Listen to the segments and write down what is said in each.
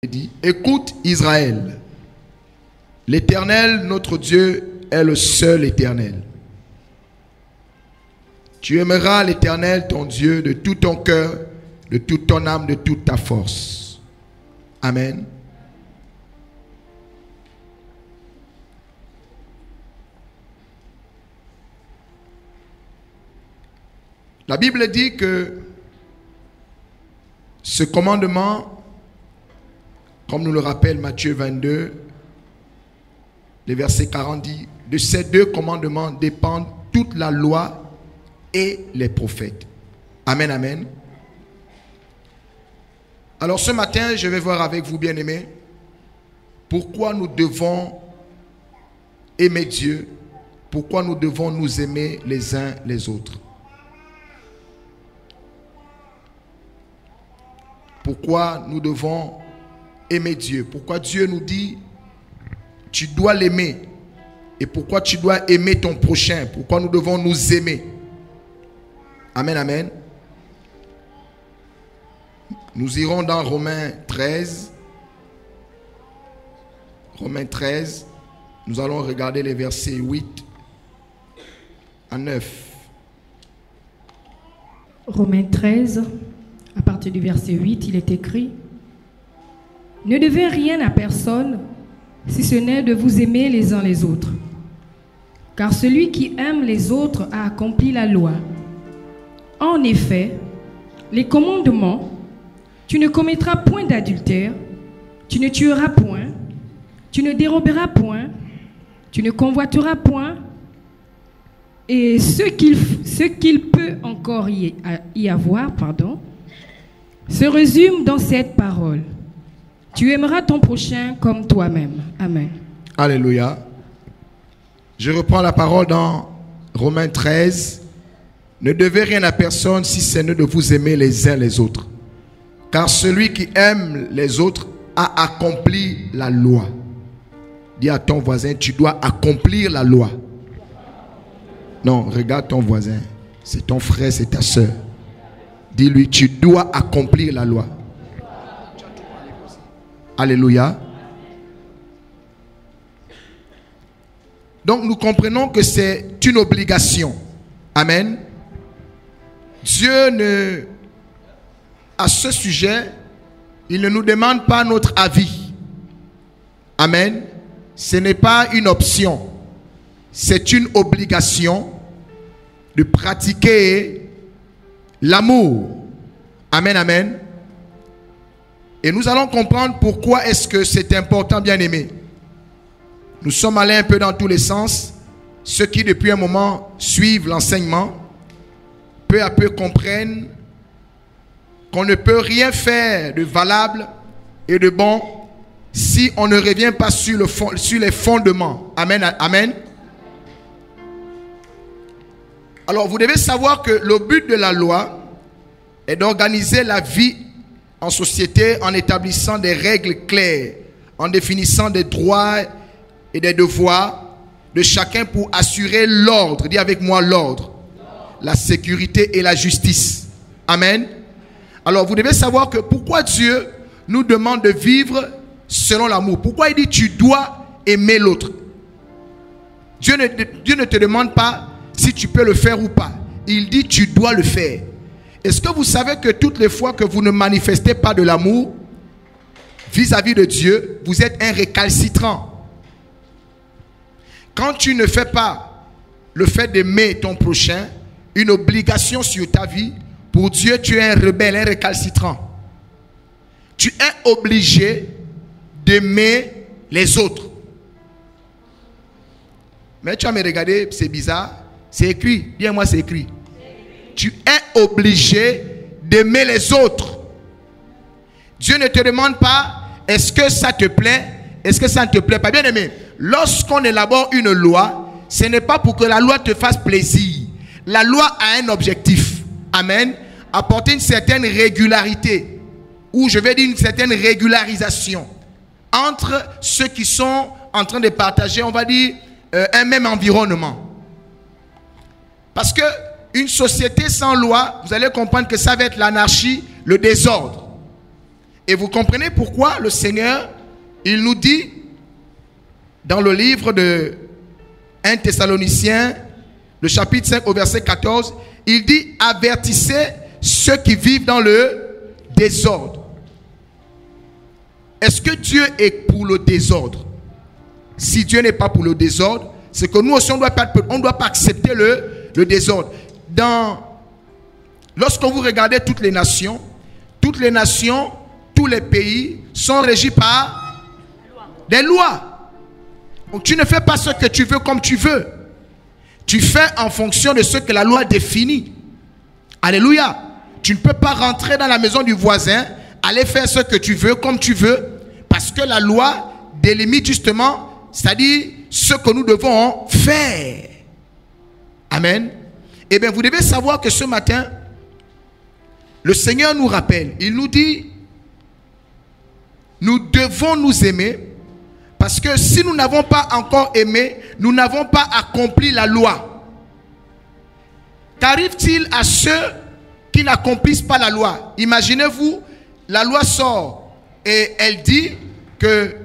dit, écoute Israël, l'Éternel, notre Dieu, est le seul éternel. Tu aimeras l'Éternel, ton Dieu, de tout ton cœur, de toute ton âme, de toute ta force. Amen. La Bible dit que ce commandement, comme nous le rappelle Matthieu 22, le verset 40 dit, de ces deux commandements dépendent toute la loi et les prophètes. Amen, amen. Alors ce matin, je vais voir avec vous, bien-aimés, pourquoi nous devons aimer Dieu, pourquoi nous devons nous aimer les uns les autres. Pourquoi nous devons aimer Dieu? Pourquoi Dieu nous dit, tu dois l'aimer? Et pourquoi tu dois aimer ton prochain? Pourquoi nous devons nous aimer? Amen, amen. Nous irons dans Romains 13. Romains 13. Nous allons regarder les versets 8 à 9. Romains 13. À partir du verset 8, il est écrit: ne devez rien à personne, si ce n'est de vous aimer les uns les autres. Car celui qui aime les autres a accompli la loi. En effet, les commandements: tu ne commettras point d'adultère, tu ne tueras point, tu ne déroberas point, tu ne convoiteras point, et ce qu'il peut encore y avoir, se résume dans cette parole: tu aimeras ton prochain comme toi-même. Amen. Alléluia. Je reprends la parole dans Romains 13. Ne devez rien à personne si ce n'est de vous aimer les uns les autres. Car celui qui aime les autres a accompli la loi. Dis à ton voisin, tu dois accomplir la loi. Non, regarde ton voisin. C'est ton frère, c'est ta soeur. Dis-lui, tu dois accomplir la loi. Alléluia. Donc nous comprenons que c'est une obligation. Amen. Dieu à ce sujet, il ne nous demande pas notre avis. Amen. Ce n'est pas une option. C'est une obligation de pratiquer l'amour. Amen, amen. Et nous allons comprendre pourquoi est-ce que c'est important, bien-aimé. Nous sommes allés un peu dans tous les sens. Ceux qui depuis un moment suivent l'enseignement, peu à peu comprennent qu'on ne peut rien faire de valable et de bon si on ne revient pas sur les fondements. Amen, amen. Alors vous devez savoir que le but de la loi est d'organiser la vie en société en établissant des règles claires, en définissant des droits et des devoirs de chacun pour assurer l'ordre. Dis avec moi l'ordre, la sécurité et la justice. Amen. Alors vous devez savoir que pourquoi Dieu nous demande de vivre selon l'amour. Pourquoi il dit tu dois aimer l'autre. Dieu ne te demande pas si tu peux le faire ou pas. Il dit tu dois le faire. Est-ce que vous savez que toutes les fois que vous ne manifestez pas de l'amour vis-à-vis de Dieu, vous êtes un récalcitrant? Quand tu ne fais pas le fait d'aimer ton prochain, une obligation sur ta vie, pour Dieu, tu es un rebelle, un récalcitrant. Tu es obligé d'aimer les autres. Mais tu vas me regarder, c'est bizarre. C'est écrit, dis-moi c'est écrit. Tu es obligé d'aimer les autres. Dieu ne te demande pas, est-ce que ça te plaît? Est-ce que ça ne te plaît pas? Bien aimé, lorsqu'on élabore une loi, ce n'est pas pour que la loi te fasse plaisir. La loi a un objectif. Amen. Apporter une certaine régularité, ou je vais dire une certaine régularisation entre ceux qui sont en train de partager, on va dire, un même environnement. Parce que une société sans loi, vous allez comprendre que ça va être l'anarchie, le désordre. Et vous comprenez pourquoi le Seigneur, il nous dit dans le livre de 1 Thessaloniciens, le chapitre 5 au verset 14, il dit « Avertissez ceux qui vivent dans le désordre ». Est-ce que Dieu est pour le désordre? Si Dieu n'est pas pour le désordre, c'est que nous aussi, on ne doit pas accepter le désordre. Lorsque vous regardez toutes les nations, tous les pays sont régis par des lois. Donc tu ne fais pas ce que tu veux comme tu veux. Tu fais en fonction de ce que la loi définit. Alléluia. Tu ne peux pas rentrer dans la maison du voisin, aller faire ce que tu veux comme tu veux, parce que la loi délimite justement, c'est-à-dire ce que nous devons faire. Amen. Eh bien, vous devez savoir que ce matin, le Seigneur nous rappelle, il nous dit, nous devons nous aimer, parce que si nous n'avons pas encore aimé, nous n'avons pas accompli la loi. Qu'arrive-t-il à ceux qui n'accomplissent pas la loi? Imaginez-vous, la loi sort et elle dit que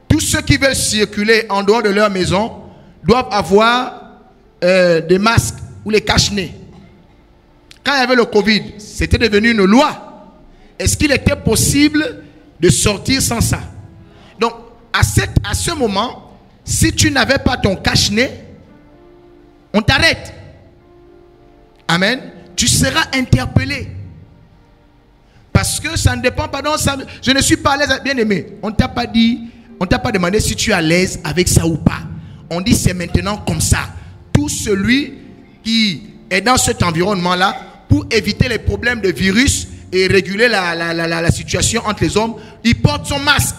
tous ceux qui veulent circuler en dehors de leur maison doivent avoir des masques ou les cache-nez. Quand il y avait le Covid, c'était devenu une loi. Est-ce qu'il était possible de sortir sans ça? Donc, à ce moment, si tu n'avais pas ton cache-nez, on t'arrête. Amen. Tu seras interpellé. Parce que ça ne dépend pas. Je ne suis pas à l'aise, bien aimé. On ne t'a pas dit, on ne t'a pas demandé si tu es à l'aise avec ça ou pas. On dit c'est maintenant comme ça. Tout celui qui est dans cet environnement-là, pour éviter les problèmes de virus et réguler la situation entre les hommes, il porte son masque.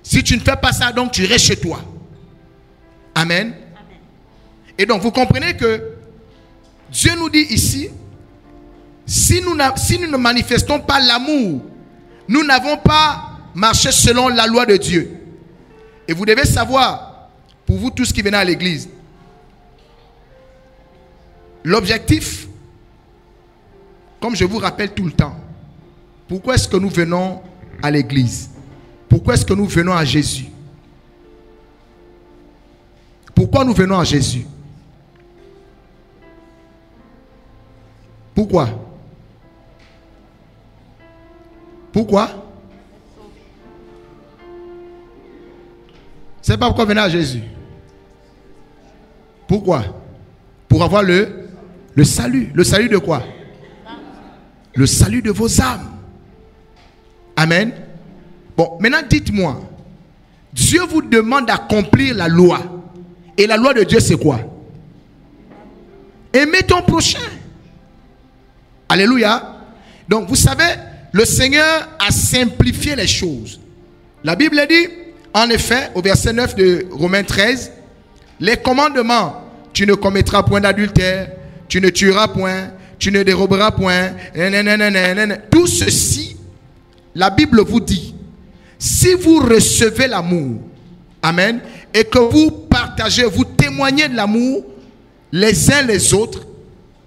Si tu ne fais pas ça, donc tu restes chez toi. Amen. Et donc vous comprenez que Dieu nous dit ici, si nous ne manifestons pas l'amour, nous n'avons pas marché selon la loi de Dieu. Et vous devez savoir, pour vous tous qui venez à l'église, l'objectif, comme je vous rappelle tout le temps, pourquoi est-ce que nous venons à l'église? Pourquoi est-ce que nous venons à Jésus? Pourquoi nous venons à Jésus? Pourquoi? Pourquoi? C'est pas pourquoi venir à Jésus. Pourquoi? Pour avoir le salut. Le salut de quoi? Le salut de vos âmes. Amen. Bon, maintenant dites-moi, Dieu vous demande d'accomplir la loi. Et la loi de Dieu c'est quoi? Aimer ton prochain. Alléluia. Donc vous savez, le Seigneur a simplifié les choses. La Bible dit, en effet, au verset 9 de Romains 13, les commandements, tu ne commettras point d'adultère, tu ne tueras point, tu ne déroberas point, tout ceci, la Bible vous dit, si vous recevez l'amour, amen, et que vous partagez, vous témoignez de l'amour les uns les autres,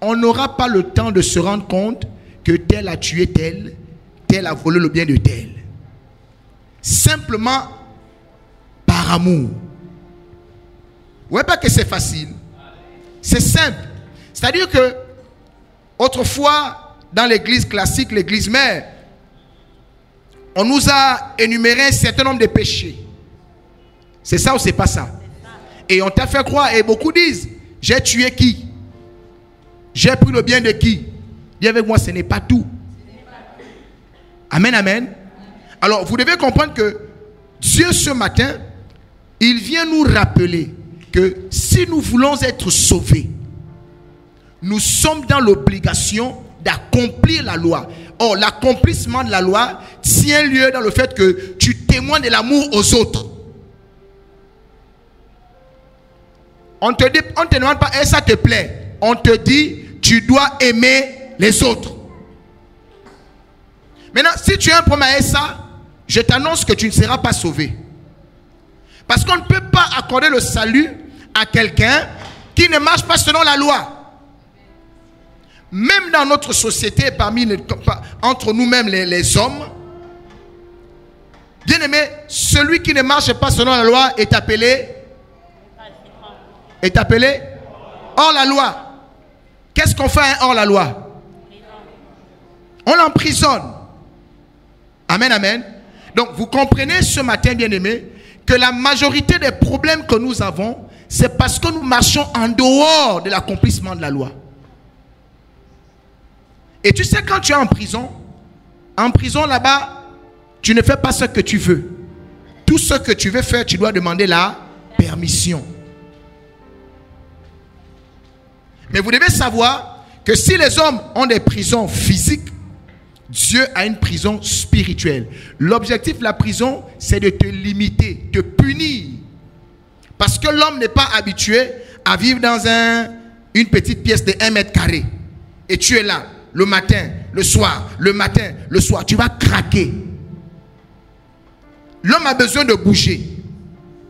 on n'aura pas le temps de se rendre compte que tel a tué tel, tel a volé le bien de tel. Simplement par amour. Vous voyez pas que c'est facile? C'est simple. C'est-à-dire que autrefois, dans l'église classique, l'église mère, on nous a énuméré un certain nombre de péchés. C'est ça ou c'est pas ça? Et on t'a fait croire, et beaucoup disent, j'ai tué qui? J'ai pris le bien de qui? Dis avec moi, ce n'est pas tout. Amen, amen. Alors, vous devez comprendre que Dieu, ce matin, il vient nous rappeler que si nous voulons être sauvés, nous sommes dans l'obligation d'accomplir la loi. Or, l'accomplissement de la loi tient lieu dans le fait que tu témoignes de l'amour aux autres. On ne te demande pas, et ça te plaît. On te dit, tu dois aimer les autres. Maintenant, si tu as un problème avec ça, je t'annonce que tu ne seras pas sauvé. Parce qu'on ne peut pas accorder le salut à quelqu'un qui ne marche pas selon la loi. Même dans notre société, entre nous-mêmes les hommes, Bien-aimé, celui qui ne marche pas selon la loi est appelé hors la loi. Qu'est-ce qu'on fait hors la loi? On l'emprisonne. Amen, amen. Donc vous comprenez ce matin, bien-aimé, que la majorité des problèmes que nous avons, c'est parce que nous marchons en dehors de l'accomplissement de la loi. Et tu sais, quand tu es en prison là-bas, tu ne fais pas ce que tu veux. Tout ce que tu veux faire, tu dois demander la permission. Mais vous devez savoir que si les hommes ont des prisons physiques, Dieu a une prison spirituelle. L'objectif de la prison, c'est de te limiter, te punir. Parce que l'homme n'est pas habitué à vivre dans une petite pièce de 1 mètre carré. Et tu es là, le matin, le soir, le matin, le soir. Tu vas craquer. L'homme a besoin de bouger.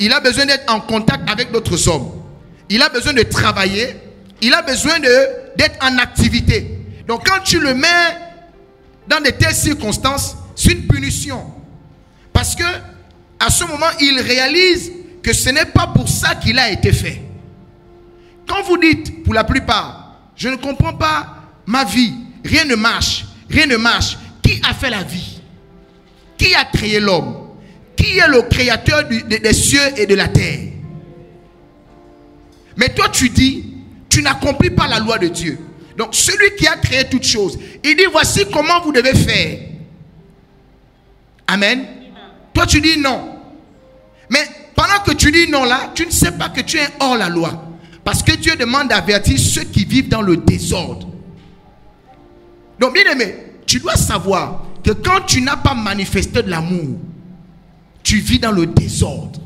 Il a besoin d'être en contact avec d'autres hommes. Il a besoin de travailler. Il a besoin d'être en activité. Donc quand tu le mets dans de telles circonstances, c'est une punition. Parce que à ce moment, il réalise que ce n'est pas pour ça qu'il a été fait. Quand vous dites, pour la plupart, je ne comprends pas ma vie, rien ne marche, rien ne marche. Qui a fait la vie? Qui a créé l'homme? Qui est le créateur des cieux et de la terre? Mais toi tu dis, tu n'accomplis pas la loi de Dieu. Donc celui qui a créé toutes choses, il dit voici comment vous devez faire. Amen. Toi tu dis non. Mais pendant que tu dis non là, tu ne sais pas que tu es hors la loi. Parce que Dieu demande d'avertir ceux qui vivent dans le désordre. Donc bien aimé, tu dois savoir que quand tu n'as pas manifesté de l'amour, tu vis dans le désordre.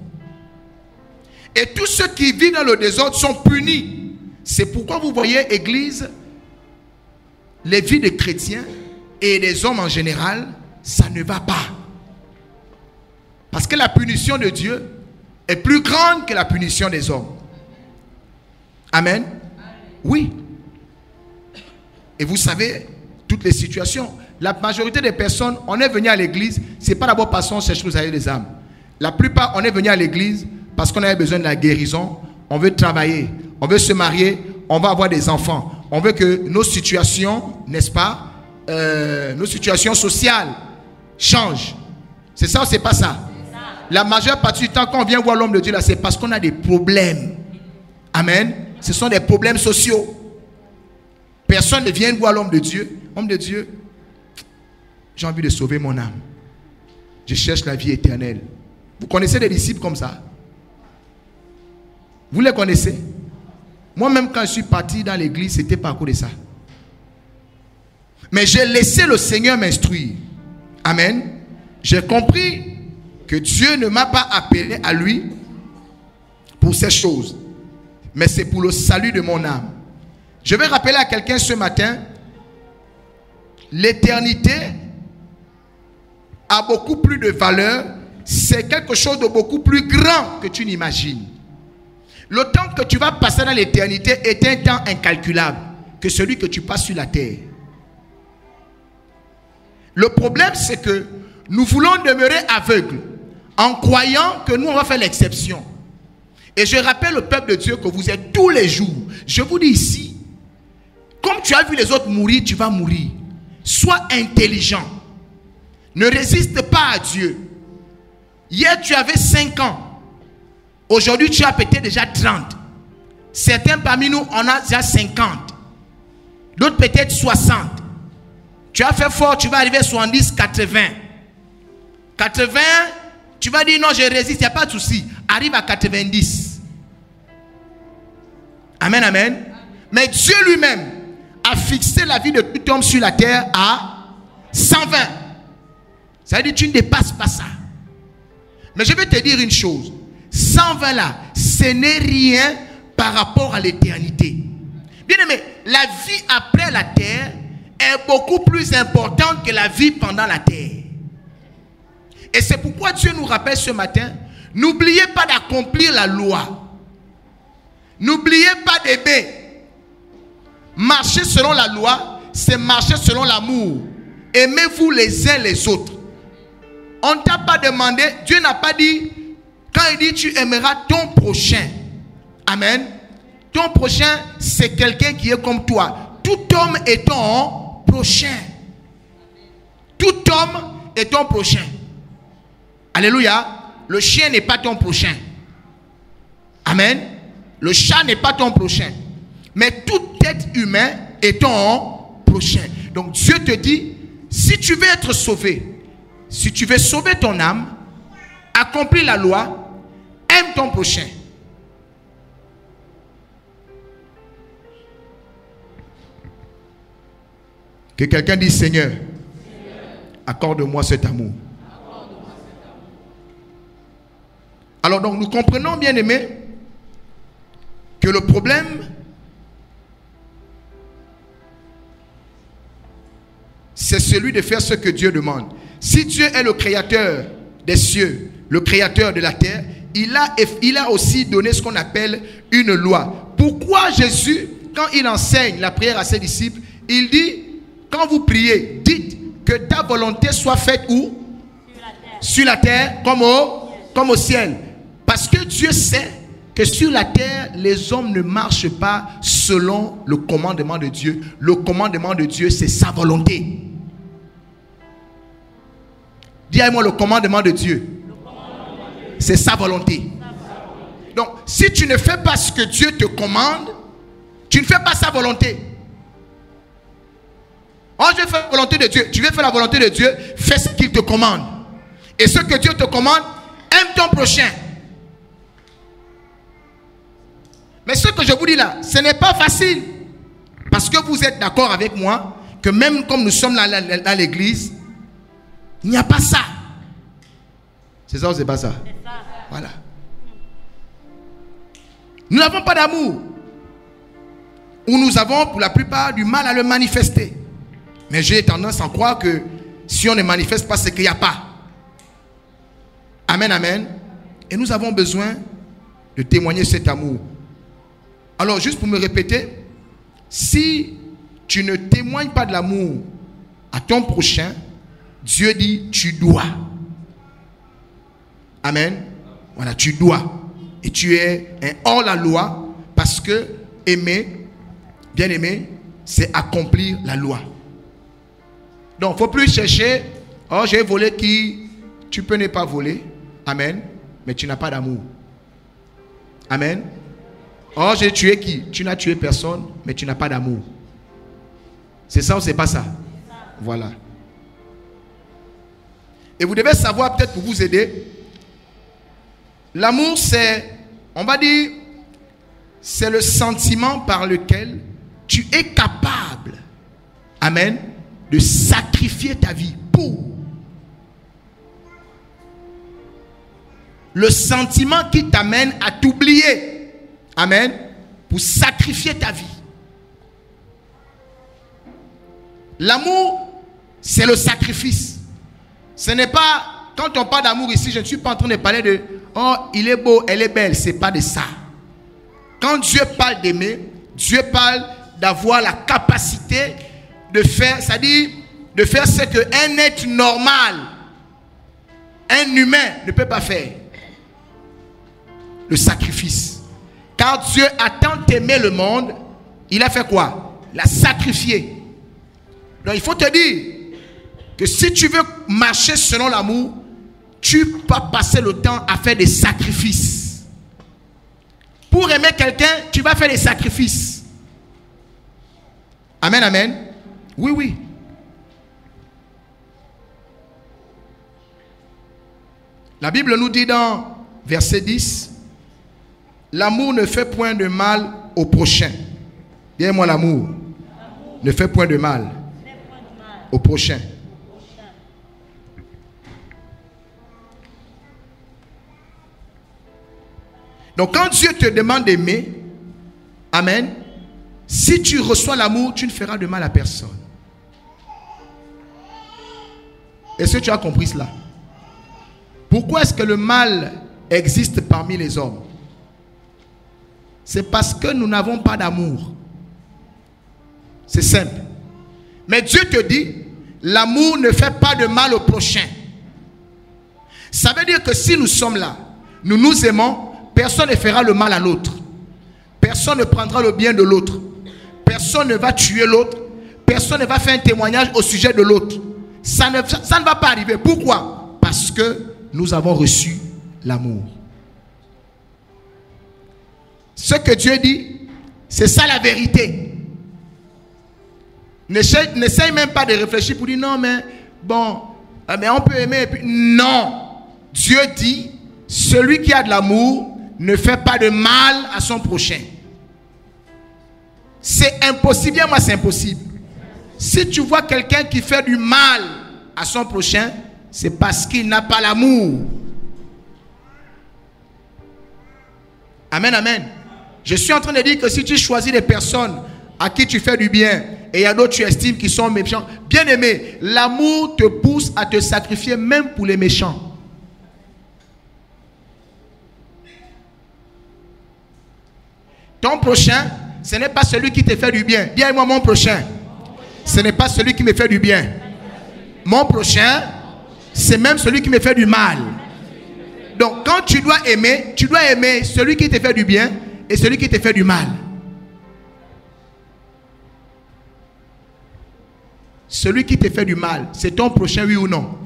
Et tous ceux qui vivent dans le désordre sont punis. C'est pourquoi vous voyez, Église, les vies des chrétiens et des hommes en général, ça ne va pas. Parce que la punition de Dieu est plus grande que la punition des hommes. Amen. Oui. Et vous savez, toutes les situations, la majorité des personnes, on est venu à l'église, c'est pas d'abord parce qu'on cherche aux aïeux des âmes. La plupart, on est venu à l'église parce qu'on avait besoin de la guérison, on veut travailler, on veut se marier, on va avoir des enfants. On veut que nos situations, n'est-ce pas, nos situations sociales changent. C'est ça ou c'est pas ça? La majeure partie du temps, quand on vient voir l'homme de Dieu là, c'est parce qu'on a des problèmes. Amen. Ce sont des problèmes sociaux. Personne ne vient voir l'homme de Dieu. Homme de Dieu, j'ai envie de sauver mon âme. Je cherche la vie éternelle. Vous connaissez des disciples comme ça? Vous les connaissez? Moi-même, quand je suis parti dans l'église, c'était pas à cause de ça. Mais j'ai laissé le Seigneur m'instruire. Amen. J'ai compris que Dieu ne m'a pas appelé à lui pour ces choses. Mais c'est pour le salut de mon âme. Je vais rappeler à quelqu'un ce matin, l'éternité a beaucoup plus de valeur. C'est quelque chose de beaucoup plus grand que tu n'imagines. Le temps que tu vas passer dans l'éternité est un temps incalculable que celui que tu passes sur la terre. Le problème, c'est que nous voulons demeurer aveugles en croyant que nous, on va faire l'exception. Et je rappelle au peuple de Dieu que vous êtes tous les jours. Je vous dis ici, comme tu as vu les autres mourir, tu vas mourir. Sois intelligent. Ne résiste pas à Dieu. Hier, tu avais 5 ans. Aujourd'hui, tu as peut-être déjà 30. Certains parmi nous, on a déjà 50. D'autres peut-être 60. Tu as fait fort, tu vas arriver à 70, 80. 80, tu vas dire non, je résiste, il n'y a pas de souci. Arrive à 90. Amen, amen. Mais Dieu lui-même a fixé la vie de tout homme sur la terre à 120. Ça veut dire que tu ne dépasses pas ça. Mais je vais te dire une chose. 120 là, ce n'est rien par rapport à l'éternité. Bien aimé, la vie après la terre est beaucoup plus importante que la vie pendant la terre. Et c'est pourquoi Dieu nous rappelle ce matin, n'oubliez pas d'accomplir la loi. N'oubliez pas d'aimer. Marcher selon la loi, c'est marcher selon l'amour. Aimez-vous les uns les autres. on ne t'a pas demandé, Dieu n'a pas dit, quand il dit tu aimeras ton prochain. Amen. Ton prochain, c'est quelqu'un qui est comme toi. Tout homme est ton prochain. Tout homme est ton prochain. Alléluia. Le chien n'est pas ton prochain. Amen. Le chat n'est pas ton prochain. Mais tout être humain est ton prochain. Donc Dieu te dit, si tu veux être sauvé, si tu veux sauver ton âme, accomplis la loi, aime ton prochain. Que quelqu'un dise, Seigneur, accorde-moi cet amour. Alors donc nous comprenons, bien aimés, que le problème c'est celui de faire ce que Dieu demande. Si Dieu est le créateur des cieux, le créateur de la terre, il a aussi donné ce qu'on appelle une loi. Pourquoi Jésus, quand il enseigne la prière à ses disciples, il dit, quand vous priez, dites que ta volonté soit faite où? Sur la terre comme au ciel. Parce que Dieu sait que sur la terre, les hommes ne marchent pas selon le commandement de Dieu. Le commandement de Dieu, c'est sa volonté. Dis-moi le commandement de Dieu. C'est sa volonté. Donc, si tu ne fais pas ce que Dieu te commande, tu ne fais pas sa volonté. Oh, je vais faire la volonté de Dieu. Tu veux faire la volonté de Dieu, fais ce qu'il te commande. Et ce que Dieu te commande, aime ton prochain. Mais ce que je vous dis là, ce n'est pas facile. Parce que vous êtes d'accord avec moi que même comme nous sommes là à l'église, il n'y a pas ça. C'est ça ou c'est pas ça? C'est ça. Voilà. Nous n'avons pas d'amour. Ou nous avons pour la plupart du mal à le manifester. Mais j'ai tendance à croire que si on ne manifeste pas, c'est qu'il n'y a pas. Amen, amen. Et nous avons besoin de témoigner cet amour. Alors, juste pour me répéter, si tu ne témoignes pas de l'amour à ton prochain, Dieu dit, tu dois. Amen. Voilà, tu dois. Et tu es un hors-la-loi parce que aimer, bien aimer, c'est accomplir la loi. Donc, il ne faut plus chercher, oh, j'ai volé qui? Tu peux ne pas voler. Amen. Mais tu n'as pas d'amour. Amen. Oh, j'ai tué qui? Tu n'as tué personne, mais tu n'as pas d'amour. C'est ça ou c'est pas ça? Voilà. Et vous devez savoir, peut-être pour vous aider, l'amour c'est, on va dire, c'est le sentiment par lequel tu es capable, amen, de sacrifier ta vie pour. Le sentiment qui t'amène à t'oublier, amen, pour sacrifier ta vie. L'amour, c'est le sacrifice. Ce n'est pas, quand on parle d'amour ici, je ne suis pas en train de parler de, oh, il est beau, elle est belle. Ce n'est pas de ça. Quand Dieu parle d'aimer, Dieu parle d'avoir la capacité de faire, c'est-à-dire de faire ce qu'un être normal, un humain ne peut pas faire. Le sacrifice. Car Dieu a tant aimé le monde, il a fait quoi? Il l'a sacrifié. Donc il faut te dire que si tu veux marcher selon l'amour, tu vas passer le temps à faire des sacrifices. Pour aimer quelqu'un, tu vas faire des sacrifices. Amen, amen. Oui, oui. La Bible nous dit dans verset 10, l'amour ne fait point de mal au prochain. Dis-moi l'amour. Ne fait point de mal au prochain. Donc quand Dieu te demande d'aimer, amen, si tu reçois l'amour, tu ne feras de mal à personne. Est-ce que tu as compris cela? Pourquoi est-ce que le mal existe parmi les hommes? C'est parce que nous n'avons pas d'amour. C'est simple. Mais Dieu te dit, l'amour ne fait pas de mal au prochain. Ça veut dire que si nous sommes là, nous nous aimons, personne ne fera le mal à l'autre. Personne ne prendra le bien de l'autre. Personne ne va tuer l'autre. Personne ne va faire un témoignage au sujet de l'autre. Ça ne va pas arriver. Pourquoi? Parce que nous avons reçu l'amour. Ce que Dieu dit, c'est ça la vérité. N'essaye même pas de réfléchir pour dire non, mais bon, mais on peut aimer. Et puis, non. Dieu dit, celui qui a de l'amour ne fait pas de mal à son prochain. C'est impossible. Bien, moi, c'est impossible. Si tu vois quelqu'un qui fait du mal à son prochain, c'est parce qu'il n'a pas l'amour. Amen, amen. Je suis en train de dire que si tu choisis des personnes à qui tu fais du bien et il y a d'autres que tu estimes qui sont méchants, bien aimé, l'amour te pousse à te sacrifier même pour les méchants. Ton prochain, ce n'est pas celui qui te fait du bien. Dis-moi mon prochain. Ce n'est pas celui qui me fait du bien. Mon prochain, c'est même celui qui me fait du mal. Donc quand tu dois aimer celui qui te fait du bien et celui qui te fait du mal. Celui qui te fait du mal, c'est ton prochain, oui ou non?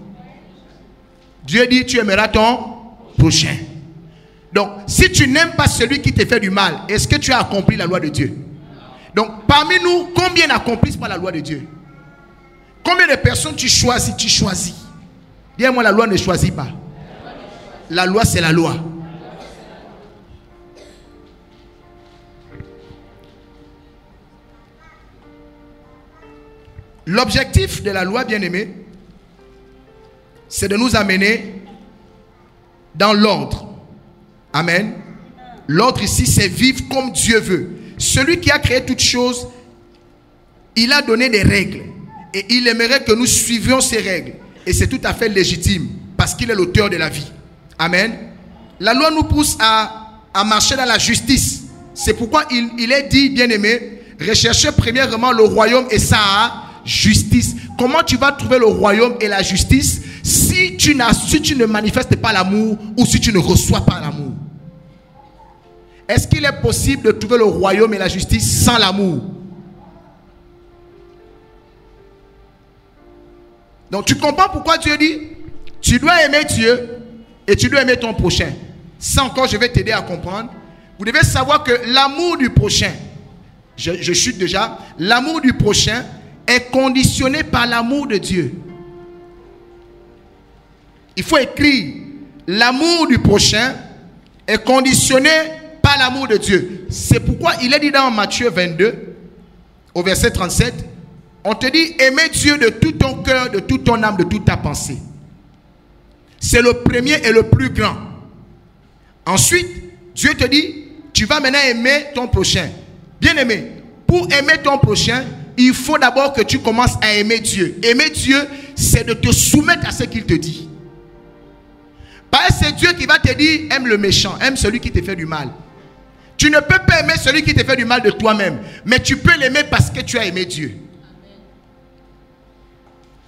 Dieu dit, tu aimeras ton prochain. Donc, si tu n'aimes pas celui qui te fait du mal, est-ce que tu as accompli la loi de Dieu? Donc, parmi nous, combien n'accomplissent pas la loi de Dieu? Combien de personnes tu choisis? Tu choisis. Dis-moi, la loi ne choisit pas. La loi, c'est la loi. L'objectif de la loi, bien-aimé, c'est de nous amener dans l'ordre. Amen. L'ordre ici, c'est vivre comme Dieu veut. Celui qui a créé toutes choses, il a donné des règles. Et il aimerait que nous suivions ces règles. Et c'est tout à fait légitime, parce qu'il est l'auteur de la vie. Amen. La loi nous pousse à marcher dans la justice. C'est pourquoi il est dit, bien-aimé, recherchez premièrement le royaume et sa justice. Comment tu vas trouver le royaume et la justice si tu ne manifestes pas l'amour ou si tu ne reçois pas l'amour? Est-ce qu'il est possible de trouver le royaume et la justice sans l'amour? Donc tu comprends pourquoi Dieu dit tu dois aimer Dieu et tu dois aimer ton prochain. Ça encore, je vais t'aider à comprendre. Vous devez savoir que l'amour du prochain, je chute déjà, l'amour du prochain est conditionné par l'amour de Dieu. Il faut écrire, l'amour du prochain est conditionné par l'amour de Dieu. C'est pourquoi il est dit dans Matthieu 22, au verset 37, on te dit, aimer Dieu de tout ton cœur, de toute ton âme, de toute ta pensée. C'est le premier et le plus grand. Ensuite, Dieu te dit, tu vas maintenant aimer ton prochain. Bien aimé, pour aimer ton prochain, il faut d'abord que tu commences à aimer Dieu. Aimer Dieu, c'est de te soumettre à ce qu'il te dit. Parce que c'est Dieu qui va te dire, aime le méchant, aime celui qui te fait du mal. Tu ne peux pas aimer celui qui te fait du mal de toi-même, mais tu peux l'aimer parce que tu as aimé Dieu.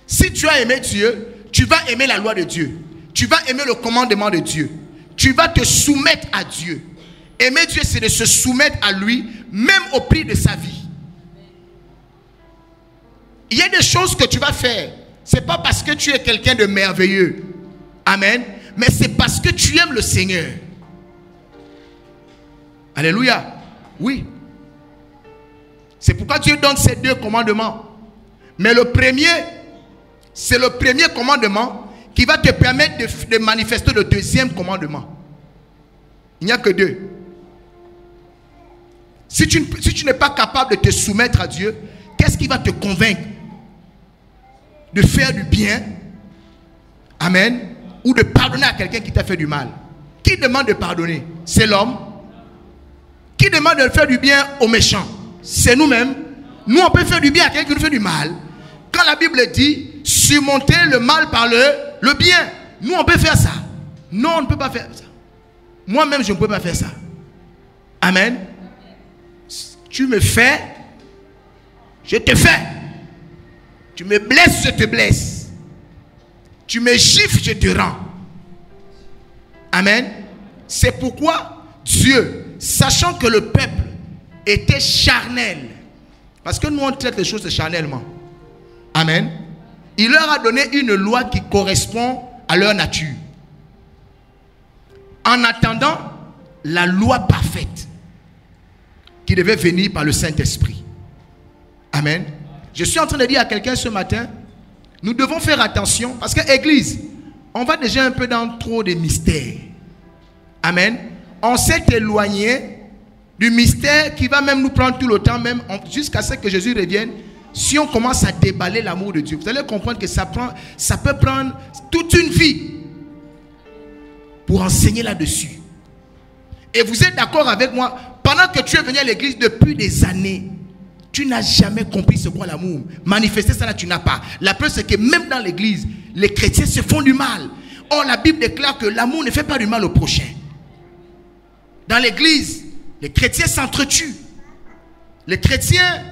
Si tu as aimé Dieu, tu vas aimer la loi de Dieu. Tu vas aimer le commandement de Dieu. Tu vas te soumettre à Dieu. Aimer Dieu, c'est de se soumettre à lui, même au prix de sa vie. Il y a des choses que tu vas faire. Ce n'est pas parce que tu es quelqu'un de merveilleux. Amen. Mais c'est parce que tu aimes le Seigneur. Alléluia. Oui. C'est pourquoi Dieu donne ces deux commandements. Mais le premier, c'est le premier commandement qui va te permettre de manifester le deuxième commandement. Il n'y a que deux. Si tu n'es pas capable de te soumettre à Dieu, qu'est-ce qui va te convaincre de faire du bien? Amen. Ou de pardonner à quelqu'un qui t'a fait du mal? Qui demande de pardonner? C'est l'homme. Qui demande de faire du bien aux méchants? C'est nous-mêmes. Nous, on peut faire du bien à quelqu'un qui nous fait du mal. Quand la Bible dit surmonter le mal par le bien, nous, on peut faire ça. Non, on ne peut pas faire ça. Moi-même, je ne peux pas faire ça. Amen. Tu me fais, je te fais. Tu me blesses, je te blesse. Tu me gifles, je te rends. Amen. C'est pourquoi Dieu, sachant que le peuple était charnel, parce que nous on traite les choses charnellement. Amen. Il leur a donné une loi qui correspond à leur nature. En attendant la loi parfaite qui devait venir par le Saint-Esprit. Amen. Je suis en train de dire à quelqu'un ce matin, nous devons faire attention parce que l'église, on va déjà un peu dans trop de mystères. Amen. On s'est éloigné du mystère qui va même nous prendre tout le temps, même jusqu'à ce que Jésus revienne. Si on commence à déballer l'amour de Dieu, vous allez comprendre que ça peut prendre toute une vie pour enseigner là-dessus. Et vous êtes d'accord avec moi, pendant que tu es venu à l'église depuis des années, tu n'as jamais compris ce qu'est l'amour. Manifester ça là, tu n'as pas. La preuve, c'est que même dans l'église, les chrétiens se font du mal. Or, la Bible déclare que l'amour ne fait pas du mal au prochain. Dans l'église, les chrétiens s'entretuent. Les chrétiens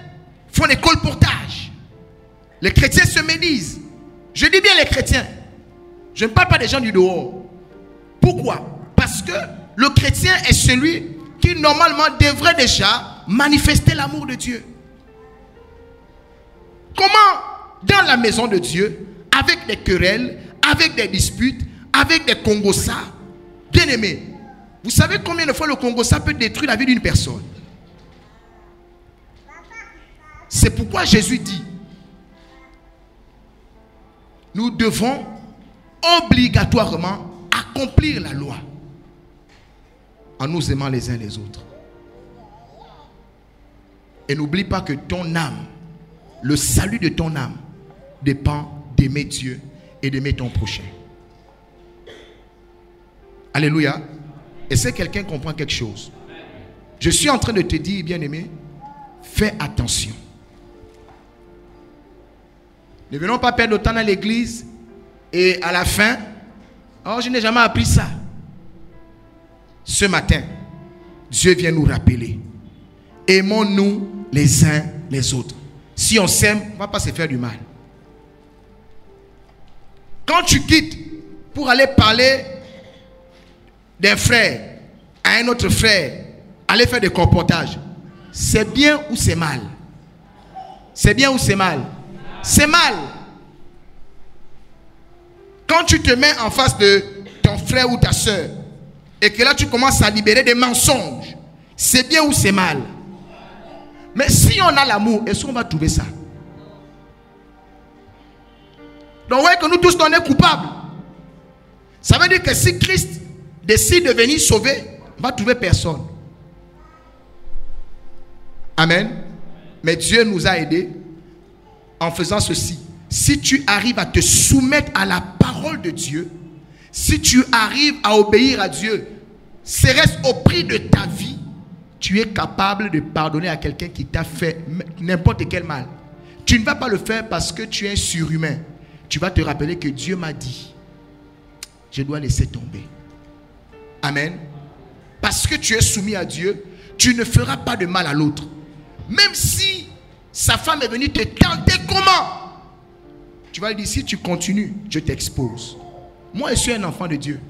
font des colportages. Les chrétiens se médisent. Je dis bien les chrétiens. Je ne parle pas des gens du dehors. Pourquoi? Parce que le chrétien est celui qui normalement devrait déjà manifester l'amour de Dieu. Comment dans la maison de Dieu, avec des querelles, avec des disputes, avec des congossas, bien aimés, vous savez combien de fois le congossa peut détruire la vie d'une personne? C'est pourquoi Jésus dit, nous devons obligatoirement accomplir la loi en nous aimant les uns les autres. Et n'oublie pas que ton âme, le salut de ton âme dépend d'aimer Dieu et d'aimer ton prochain. Alléluia. Est-ce que quelqu'un comprend quelque chose? Je suis en train de te dire, bien-aimé, fais attention. Ne venons pas perdre de temps dans l'église et à la fin, oh, je n'ai jamais appris ça. Ce matin, Dieu vient nous rappeler. Aimons-nous les uns les autres. Si on s'aime, on ne va pas se faire du mal. Quand tu quittes pour aller parler d'un frère à un autre frère, aller faire des colportages, c'est bien ou c'est mal? C'est bien ou c'est mal? C'est mal. Quand tu te mets en face de ton frère ou ta soeur et que là tu commences à libérer des mensonges, c'est bien ou c'est mal? Mais si on a l'amour, est-ce qu'on va trouver ça? Donc vous voyez que nous tous on est coupables. Ça veut dire que si Christ décide de venir sauver, on va trouver personne. Amen. Mais Dieu nous a aidés en faisant ceci. Si tu arrives à te soumettre à la parole de Dieu, si tu arrives à obéir à Dieu, serait-ce au prix de ta vie, tu es capable de pardonner à quelqu'un qui t'a fait n'importe quel mal. Tu ne vas pas le faire parce que tu es un surhumain. Tu vas te rappeler que Dieu m'a dit, je dois laisser tomber. Amen. Parce que tu es soumis à Dieu, tu ne feras pas de mal à l'autre. Même si sa femme est venue te tenter, comment? Tu vas lui dire, si tu continues, je t'expose. Moi, je suis un enfant de Dieu.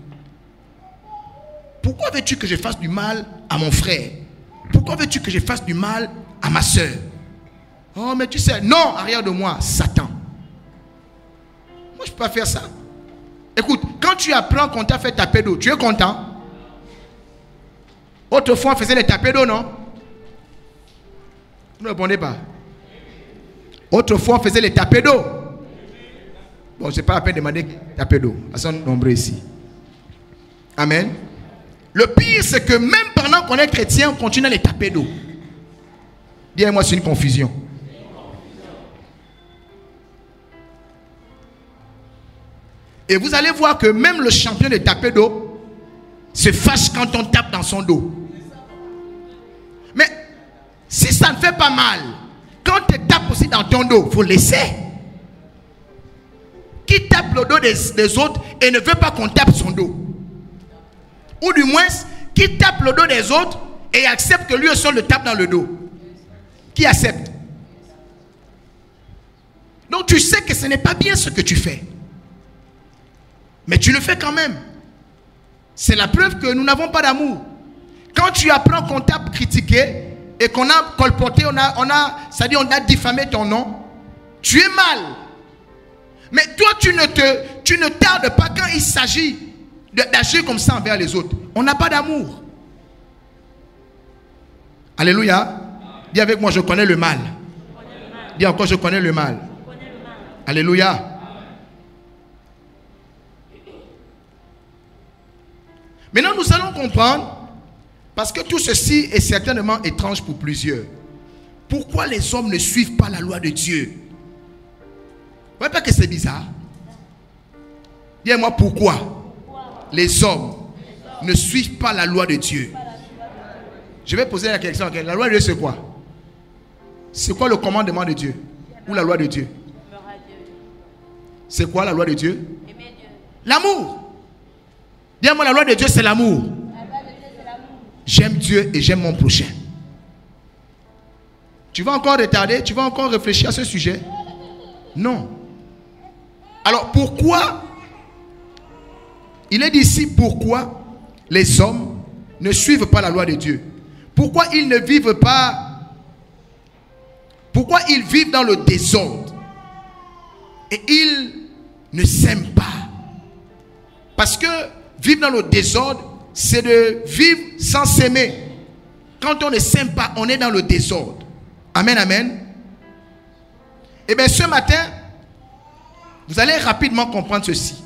Pourquoi veux-tu que je fasse du mal à mon frère? Pourquoi veux-tu que je fasse du mal à ma soeur? Oh, mais tu sais, non, arrière de moi, Satan. Moi, je ne peux pas faire ça. Écoute, quand tu apprends qu'on t'a fait taper d'eau, tu es content? Autrefois, on faisait les tapés d'eau, non? Vous ne répondez pas. Autrefois, on faisait les tapés d'eau. Bon, je n'ai pas la peine de demander tapés d'eau. Ils sont nombreux ici. Amen. Le pire, c'est que même pendant qu'on est chrétien, on continue à les taper d'eau. Dis-moi, c'est une confusion. Et vous allez voir que même le champion de taper d'eau se fâche quand on tape dans son dos. Mais si ça ne fait pas mal, quand tu tapes aussi dans ton dos, il faut laisser. Qui tape le dos des autres et ne veut pas qu'on tape son dos? Ou du moins, qui tape le dos des autres et accepte que lui aussi on le tape dans le dos? Qui accepte? Donc tu sais que ce n'est pas bien ce que tu fais. Mais tu le fais quand même. c'est la preuve que nous n'avons pas d'amour. Quand tu apprends qu'on t'a critiqué et qu'on a colporté, c'est-à-dire on a diffamé ton nom, tu es mal. Mais toi, tu ne tardes pas quand il s'agit d'agir comme ça envers les autres. On n'a pas d'amour. Alléluia. Dis avec moi, je connais le mal. Dis encore, je connais le mal. Alléluia. Maintenant, nous allons comprendre, parce que tout ceci est certainement étrange pour plusieurs. Pourquoi les hommes ne suivent pas la loi de Dieu? Vous voyez pas que c'est bizarre? Dis-moi pourquoi les hommes ne suivent pas la loi de Dieu. Je vais poser la question. La loi de Dieu, c'est quoi? C'est quoi le commandement de Dieu? Ou la loi de Dieu? C'est quoi la loi de Dieu? L'amour. Dis-moi, la loi de Dieu, c'est l'amour. J'aime Dieu et j'aime mon prochain. Tu vas encore retarder? Tu vas encore réfléchir à ce sujet? Non. Alors pourquoi? Il est dit ici pourquoi les hommes ne suivent pas la loi de Dieu. Pourquoi ils ne vivent pas? Pourquoi ils vivent dans le désordre? Et ils ne s'aiment pas. Parce que vivre dans le désordre, c'est de vivre sans s'aimer. Quand on ne s'aime pas, on est dans le désordre. Amen, amen. Et bien ce matin, vous allez rapidement comprendre ceci.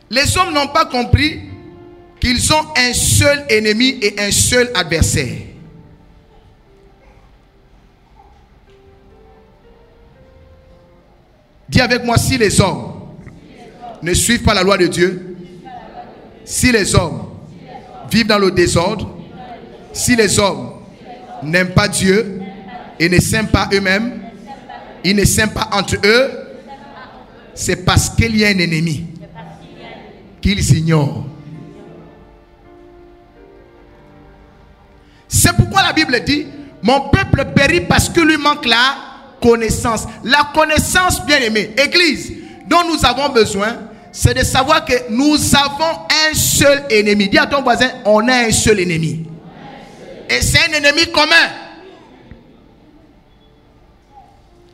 Les hommes n'ont pas compris qu'ils ont un seul ennemi et un seul adversaire. Dis avec moi, si les hommes ne suivent pas la loi de Dieu, si les hommes vivent dans le désordre, si les hommes n'aiment pas Dieu et ne s'aiment pas eux-mêmes, ils ne s'aiment pas entre eux, c'est parce qu'il y a un ennemi qu'ils ignorent. C'est pourquoi la Bible dit, mon peuple périt parce que lui manque la connaissance. La connaissance, bien aimée, Église, dont nous avons besoin, c'est de savoir que nous avons un seul ennemi. Dis à ton voisin, on a un seul ennemi. Et c'est un ennemi commun.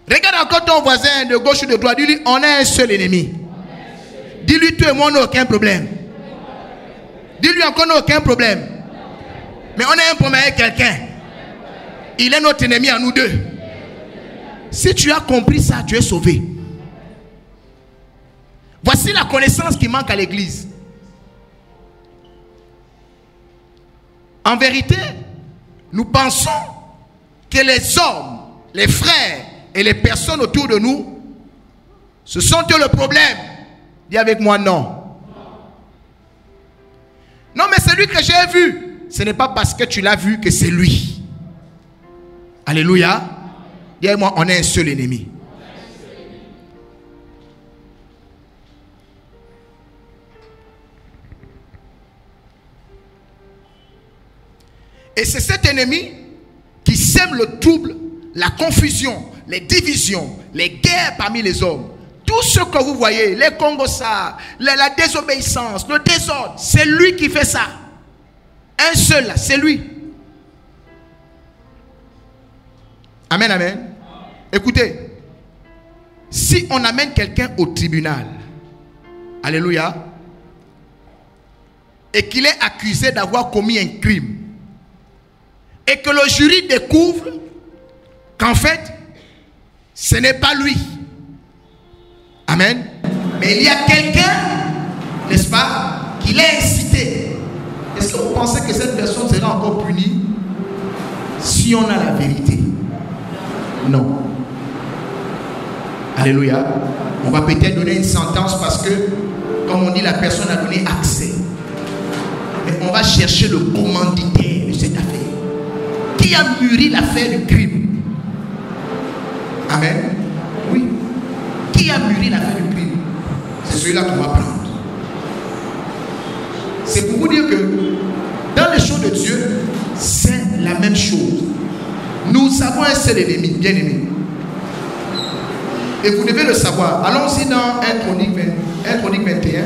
Regarde encore ton voisin de gauche ou de droite, dis-lui, on a un seul ennemi. Dis-lui, toi et moi, on n'a aucun problème. Dis-lui encore, on n'a aucun problème. Mais on a un problème avec quelqu'un. Il est notre ennemi à nous deux. Si tu as compris ça, tu es sauvé. Voici la connaissance qui manque à l'église. En vérité, nous pensons que les hommes, les frères et les personnes autour de nous, ce sont eux le problème. Dis avec moi non. Non, mais celui que j'ai vu, ce n'est pas parce que tu l'as vu que c'est lui. Alléluia. Dis avec moi, on a un seul ennemi. Et c'est cet ennemi qui sème le trouble, la confusion, les divisions, les guerres parmi les hommes. Tout ce que vous voyez, les Congossas, la désobéissance, le désordre, c'est lui qui fait ça. Un seul, c'est lui. Amen, amen. Écoutez, si on amène quelqu'un au tribunal, alléluia, et qu'il est accusé d'avoir commis un crime, et que le jury découvre qu'en fait, ce n'est pas lui. Amen. Mais il y a quelqu'un, n'est-ce pas, qui l'a incité. Est-ce que vous pensez que cette personne sera encore punie si on a la vérité? Non. Alléluia. On va peut-être donner une sentence parce que, comme on dit, la personne a donné accès. Mais on va chercher le commanditaire de cette affaire. Qui a mûri l'affaire du crime? Amen. Oui. Qui a mûri l'affaire du crime? C'est celui-là qu'on va prendre. C'est pour vous dire que dans les choses de Dieu, c'est la même chose. Nous avons un seul ennemi, bien aimé. Et vous devez le savoir. Allons-y dans 1 Chronique 21.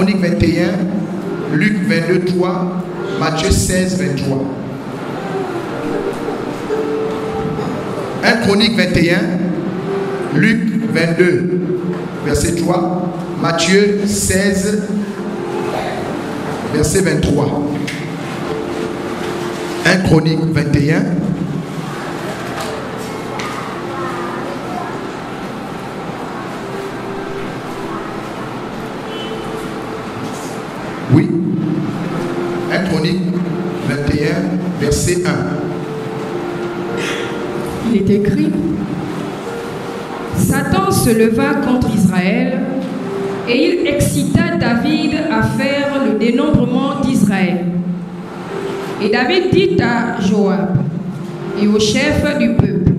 Chroniques 21, Luc 22, 3, Matthieu 16, 23. 1 Chroniques 21, Luc 22, verset 3, Matthieu 16, verset 23. 1 Chroniques 21. Oui. 1 Chroniques 21, verset 1. Il est écrit: Satan se leva contre Israël et il excita David à faire le dénombrement d'Israël. Et David dit à Joab et au chef du peuple: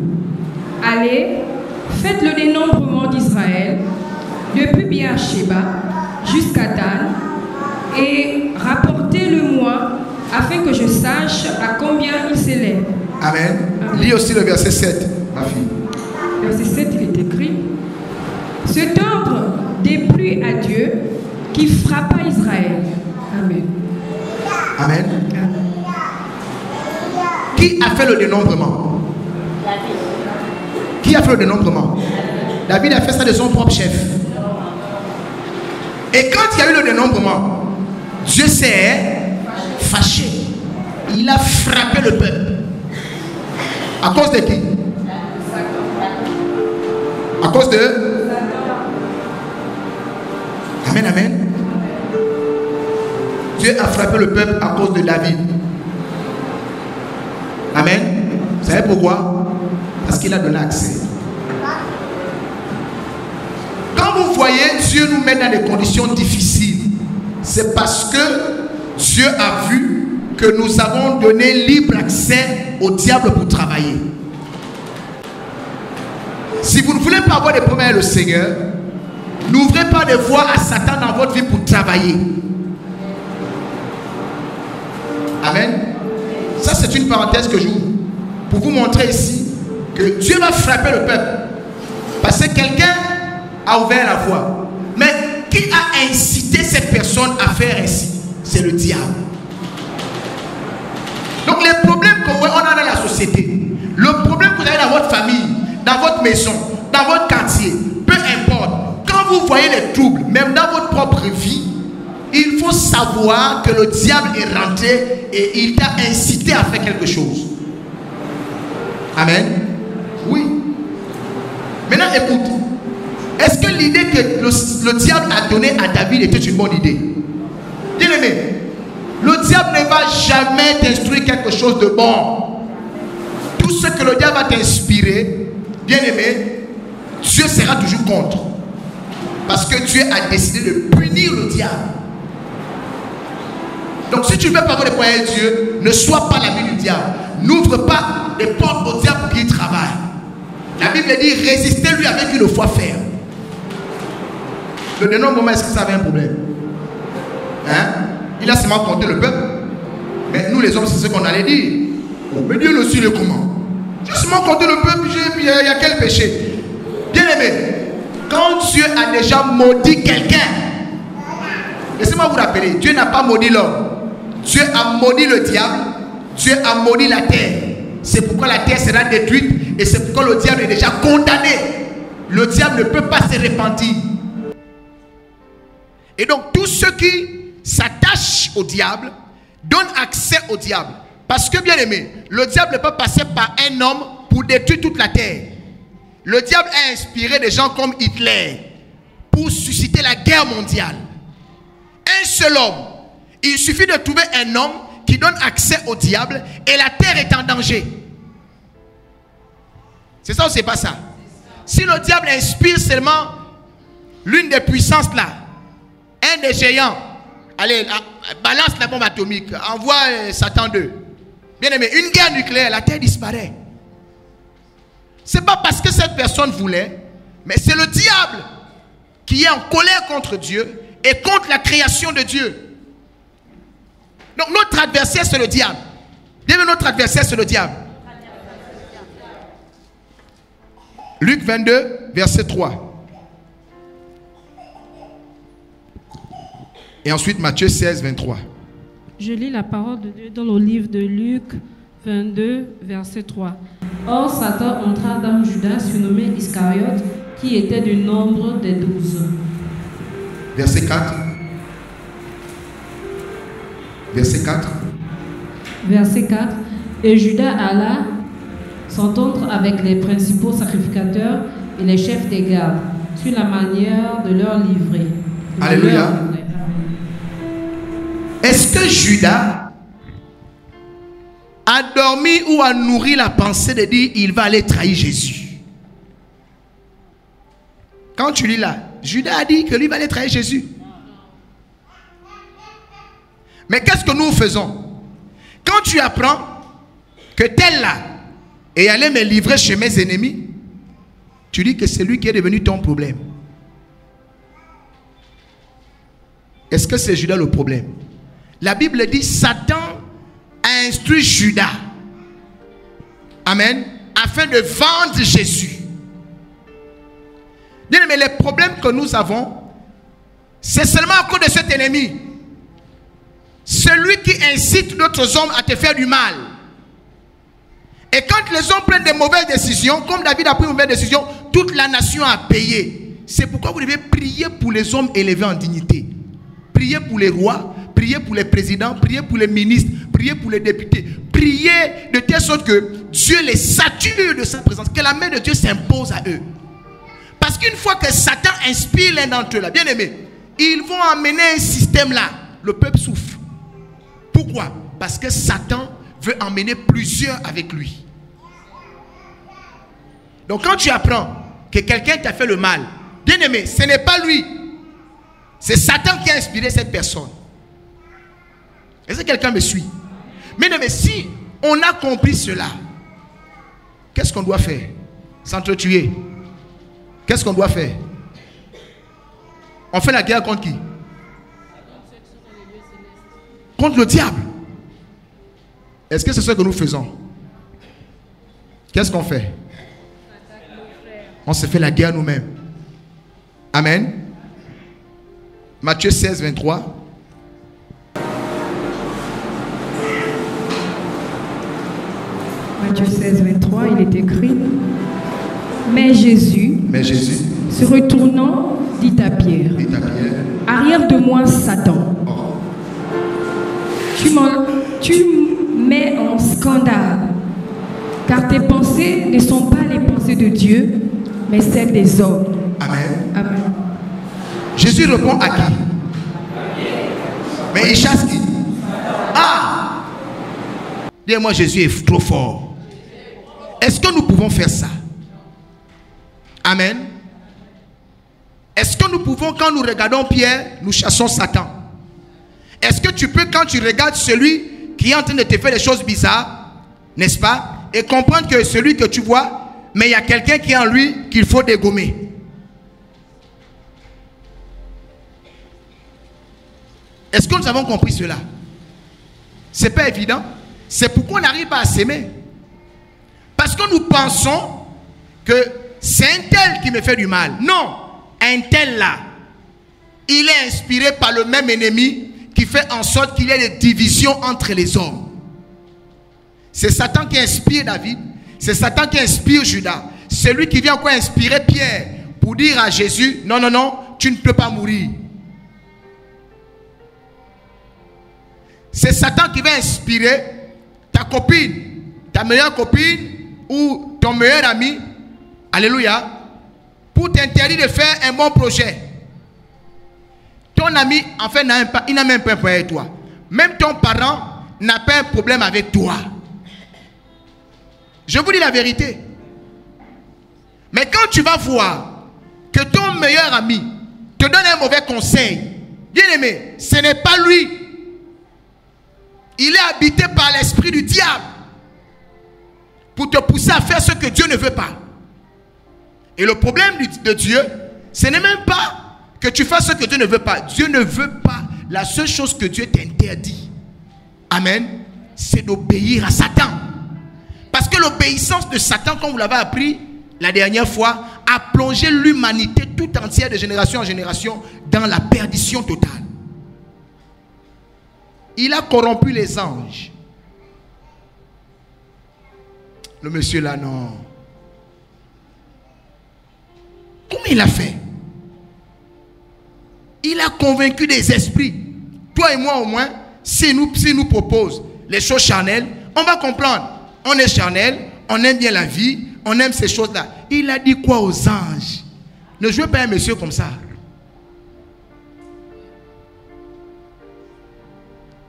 Allez, faites le dénombrement d'Israël depuis Beersheba jusqu'à Dan et rapportez-le-moi afin que je sache à combien il s'élève. Amen. Lis aussi le verset 7, ma fille. Verset 7, il est écrit: Cet ordre déplut à Dieu qui frappa Israël. Amen. Amen. Qui a fait le dénombrement? Qui a fait le dénombrement? David a fait ça de son propre chef. Et quand il y a eu le dénombrement, Dieu s'est fâché. Il a frappé le peuple. À cause de qui? À cause de... Amen, amen. Dieu a frappé le peuple à cause de David. Amen. Vous savez pourquoi? Parce qu'il a donné accès. Quand vous voyez Dieu nous mettre dans des conditions difficiles, c'est parce que Dieu a vu que nous avons donné libre accès au diable pour travailler. Si vous ne voulez pas avoir des problèmes avec le Seigneur, n'ouvrez pas de voies à Satan dans votre vie pour travailler. Amen. Ça, c'est une parenthèse que j'ouvre pour vous montrer ici que Dieu va frapper le peuple parce que quelqu'un a ouvert la voie. Mais qui a incité cette personne à faire ainsi? C'est le diable. Donc les problèmes qu'on a dans la société, le problème que vous avez dans votre famille, dans votre maison, dans votre quartier, peu importe, quand vous voyez les troubles, même dans votre propre vie, il faut savoir que le diable est rentré et il t'a incité à faire quelque chose. Amen. Oui. Maintenant écoute, est-ce que l'idée que le diable a donnée à David était une bonne idée? Bien aimé, le diable ne va jamais t'instruire quelque chose de bon. Tout ce que le diable va t'inspirer, bien aimé, Dieu sera toujours contre. Parce que Dieu a décidé de punir le diable. Donc si tu ne veux pas avoir des problèmes avec Dieu, ne sois pas l'ami du diable. N'ouvre pas les portes au diable pour qu'il travaille. La Bible dit: résistez-lui avec une foi ferme. Le dénombrement, est-ce que ça avait un problème? Hein? Il a seulement compté le peuple. Mais nous les hommes, c'est ce qu'on allait dire. Oh, mais Dieu le suit le comment? J'ai seulement compté le peuple, il y a quel péché? Bien aimé, quand Dieu a déjà maudit quelqu'un, laissez-moi vous rappeler, Dieu n'a pas maudit l'homme. Dieu a maudit le diable. Dieu a maudit la terre. C'est pourquoi la terre sera détruite. Et c'est pourquoi le diable est déjà condamné. Le diable ne peut pas se repentir. Et donc tous ceux qui s'attachent au diable donnent accès au diable. Parce que bien aimé, le diable ne peut passer par un homme pour détruire toute la terre. Le diable a inspiré des gens comme Hitler pour susciter la guerre mondiale. Un seul homme. Il suffit de trouver un homme qui donne accès au diable et la terre est en danger. C'est ça ou c'est pas ça? Si le diable inspire seulement l'une des puissances là, un des géants, allez, balance la bombe atomique, envoie Satan 2. Bien aimé, une guerre nucléaire, la terre disparaît. C'est pas parce que cette personne voulait, mais c'est le diable qui est en colère contre Dieu et contre la création de Dieu. Donc notre adversaire c'est le diable. Bien, notre adversaire c'est le diable. Luc 22, verset 3. Et ensuite Matthieu 16, 23. Je lis la parole de Dieu dans le livre de Luc 22, verset 3. Or, Satan entra dans Judas, surnommé Iscariote, qui était du nombre des 12. Verset 4. Verset 4. Verset 4. Et Judas alla s'entendre avec les principaux sacrificateurs et les chefs des gardes sur la manière de leur livrer. Alléluia. Est-ce que Judas a dormi ou a nourri la pensée de dire il va aller trahir Jésus? Quand tu lis là, Judas a dit que lui va aller trahir Jésus. Mais qu'est-ce que nous faisons? Quand tu apprends que tel là est allé me livrer chez mes ennemis, tu dis que c'est lui qui est devenu ton problème. Est-ce que c'est Judas le problème? La Bible dit Satan a instruit Judas, amen, afin de vendre Jésus. Mais les problèmes que nous avons, c'est seulement à cause de cet ennemi. Celui qui incite d'autres hommes à te faire du mal. Et quand les hommes prennent des mauvaises décisions, comme David a pris une mauvaise décision, toute la nation a payé. C'est pourquoi vous devez prier pour les hommes élevés en dignité. Priez pour les rois, priez pour les présidents, priez pour les ministres, priez pour les députés. Priez de telle sorte que Dieu les sature de sa présence, que la main de Dieu s'impose à eux. Parce qu'une fois que Satan inspire l'un d'entre eux, là, bien aimé, ils vont amener un système là. Le peuple souffre. Pourquoi? Parce que Satan veut emmener plusieurs avec lui. Donc quand tu apprends que quelqu'un t'a fait le mal, bien aimé, ce n'est pas lui. C'est Satan qui a inspiré cette personne. Est-ce que quelqu'un me suit? Mais non, mais si on a compris cela, qu'est-ce qu'on doit faire? S'entretuer. Qu'est-ce qu'on doit faire? On fait la guerre contre qui? Contre le diable. Est-ce que c'est ce que nous faisons? Qu'est-ce qu'on fait? On se fait la guerre nous-mêmes. Amen. Matthieu 16, 23. Matthieu 16, 23, il est écrit: Mais Jésus, se retournant, dit à Pierre, arrière de moi, Satan. Oh. Tu mets en scandale, car tes pensées ne sont pas les pensées de Dieu, mais celles des hommes. Amen. Amen. Jésus répond à qui? Mais il chasse qui? Ah! Dis-moi, Jésus est trop fort. Est-ce que nous pouvons faire ça? Amen. Est-ce que nous pouvons, quand nous regardons Pierre, nous chassons Satan? Est-ce que tu peux, quand tu regardes celui qui est en train de te faire des choses bizarres, n'est-ce pas, et comprendre que celui que tu vois, mais il y a quelqu'un qui est en lui qu'il faut dégommer? Est-ce que nous avons compris cela? Ce n'est pas évident. C'est pourquoi on n'arrive pas à s'aimer. Parce que nous pensons que c'est un tel qui me fait du mal. Non, un tel là, il est inspiré par le même ennemi qui fait en sorte qu'il y ait des divisions entre les hommes. C'est Satan qui inspire David. C'est Satan qui inspire Judas. C'est lui qui vient encore inspirer Pierre pour dire à Jésus: non, non, non, tu ne peux pas mourir. C'est Satan qui va inspirer ta copine, ta meilleure copine ou ton meilleur ami, alléluia, pour t'interdire de faire un bon projet. Ton ami, en fait, il n'a même pas un problème avec toi. Même ton parent n'a pas un problème avec toi. Je vous dis la vérité. Mais quand tu vas voir que ton meilleur ami te donne un mauvais conseil, bien aimé, ce n'est pas lui. Il est habité par l'esprit du diable pour te pousser à faire ce que Dieu ne veut pas. Et le problème de Dieu, ce n'est même pas que tu fasses ce que Dieu ne veut pas. Dieu ne veut pas. La seule chose que Dieu t'interdit, amen, c'est d'obéir à Satan. Parce que l'obéissance de Satan, comme vous l'avez appris la dernière fois, a plongé l'humanité tout entière de génération en génération dans la perdition totale. Il a corrompu les anges. Le monsieur là, non. Comment il a fait? Il a convaincu des esprits. Toi et moi au moins, s'il nous propose les choses charnelles, on va comprendre. On est charnel, on aime bien la vie, on aime ces choses-là. Il a dit quoi aux anges? Ne jouez pas un monsieur comme ça.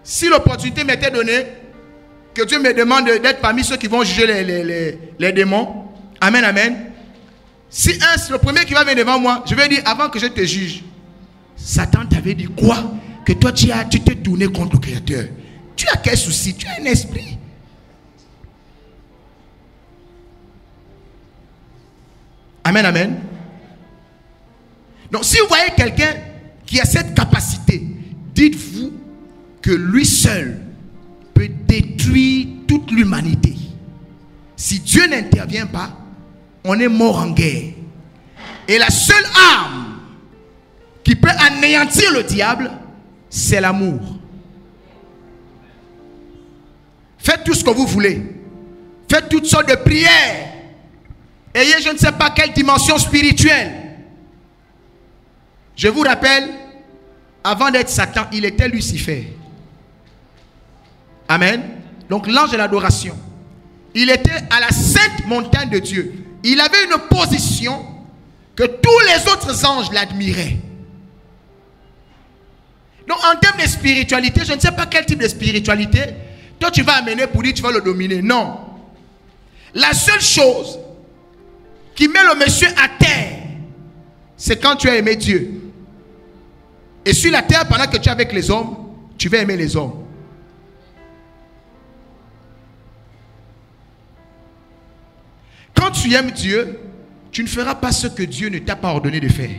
Si l'opportunité m'était donnée, que Dieu me demande d'être parmi ceux qui vont juger les démons, amen, amen. Si le premier qui va venir devant moi, je vais dire, avant que je te juge, Satan t'avait dit quoi? Que toi tu t'es tourné contre le Créateur. Tu as quel souci? Tu as un esprit. Amen, amen. Donc si vous voyez quelqu'un qui a cette capacité, dites-vous que lui seul peut détruire toute l'humanité. Si Dieu n'intervient pas, on est mort en guerre. Et la seule arme qui peut anéantir le diable, c'est l'amour. Faites tout ce que vous voulez. Faites toutes sortes de prières. Ayez je ne sais pas quelle dimension spirituelle. Je vous rappelle, avant d'être Satan, il était Lucifer. Amen. Donc l'ange de l'adoration. Il était à la sainte montagne de Dieu. Il avait une position que tous les autres anges l'admiraient. Donc en termes de spiritualité, je ne sais pas quel type de spiritualité toi tu vas amener pour dire que tu vas le dominer. Non. La seule chose qui met le monsieur à terre, c'est quand tu as aimé Dieu. Et sur la terre, pendant que tu es avec les hommes, tu vas aimer les hommes. Quand tu aimes Dieu, tu ne feras pas ce que Dieu ne t'a pas ordonné de faire.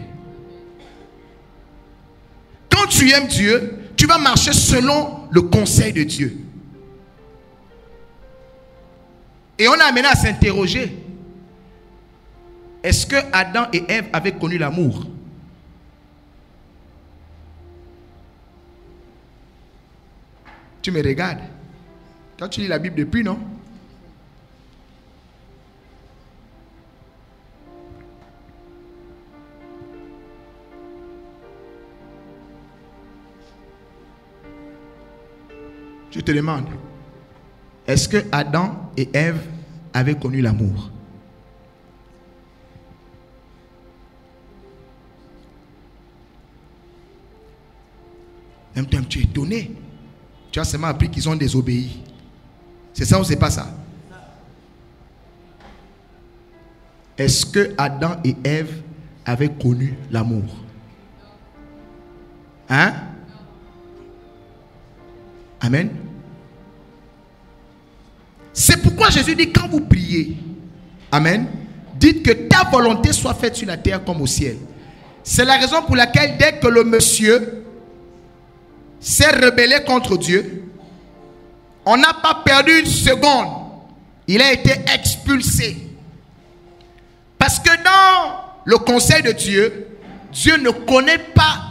Quand tu aimes Dieu, tu vas marcher selon le conseil de Dieu. Et on a amené à s'interroger. Est-ce que Adam et Ève avaient connu l'amour? Tu me regardes. Quand tu lis la Bible depuis, non? Je te demande, est-ce que Adam et Ève avaient connu l'amour? Même temps, tu es étonné. Tu as seulement appris qu'ils ont désobéi. C'est ça ou c'est pas ça? Est-ce que Adam et Ève avaient connu l'amour? Hein? Amen. C'est pourquoi Jésus dit, quand vous priez, amen, dites que ta volonté soit faite sur la terre comme au ciel. C'est la raison pour laquelle dès que le monsieur s'est rebellé contre Dieu, on n'a pas perdu une seconde. Il a été expulsé. Parce que dans le conseil de Dieu, Dieu ne connaît pas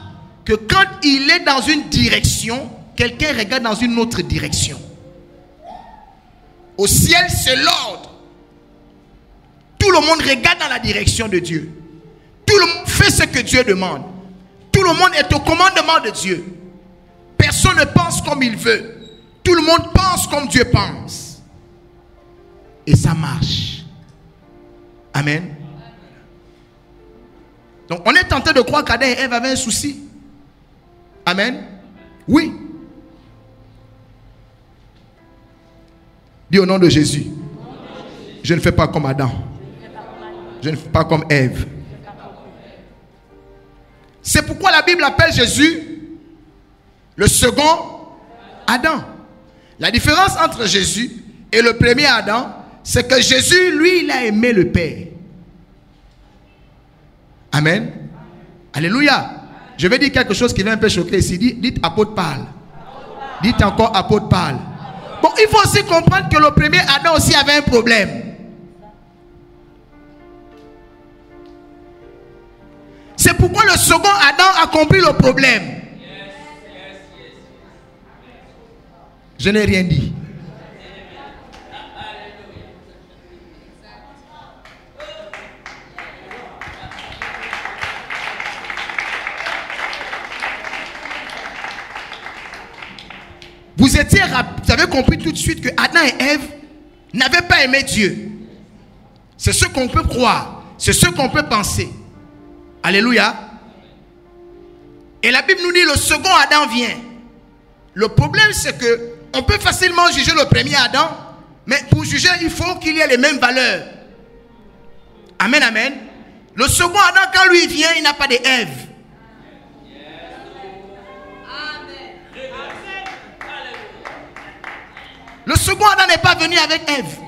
que quand il est dans une direction, quelqu'un regarde dans une autre direction. Au ciel, c'est l'ordre. Tout le monde regarde dans la direction de Dieu. Tout le monde fait ce que Dieu demande. Tout le monde est au commandement de Dieu. Personne ne pense comme il veut. Tout le monde pense comme Dieu pense. Et ça marche. Amen. Donc on est tenté de croire qu'Adam et Ève avaient un souci. Amen. Oui. Dis au nom de Jésus. Je ne fais pas comme Adam. Je ne fais pas comme Ève. C'est pourquoi la Bible appelle Jésus le second Adam. La différence entre Jésus et le premier Adam, c'est que Jésus, lui, il a aimé le Père. Amen. Alléluia. Je vais dire quelque chose qui va un peu choquer ici. Dites apôtre parle. Dites encore apôtre parle. Bon, il faut aussi comprendre que le premier Adam aussi avait un problème. C'est pourquoi le second Adam a compris le problème. Je n'ai rien dit. Vous avez compris tout de suite que Adam et Ève n'avaient pas aimé Dieu. C'est ce qu'on peut croire. C'est ce qu'on peut penser. Alléluia. Et la Bible nous dit le second Adam vient. Le problème c'est que on peut facilement juger le premier Adam, mais pour juger il faut qu'il y ait les mêmes valeurs. Amen, amen. Le second Adam quand lui vient, il n'a pas d'Ève. Le second Adam n'est pas venu avec Ève.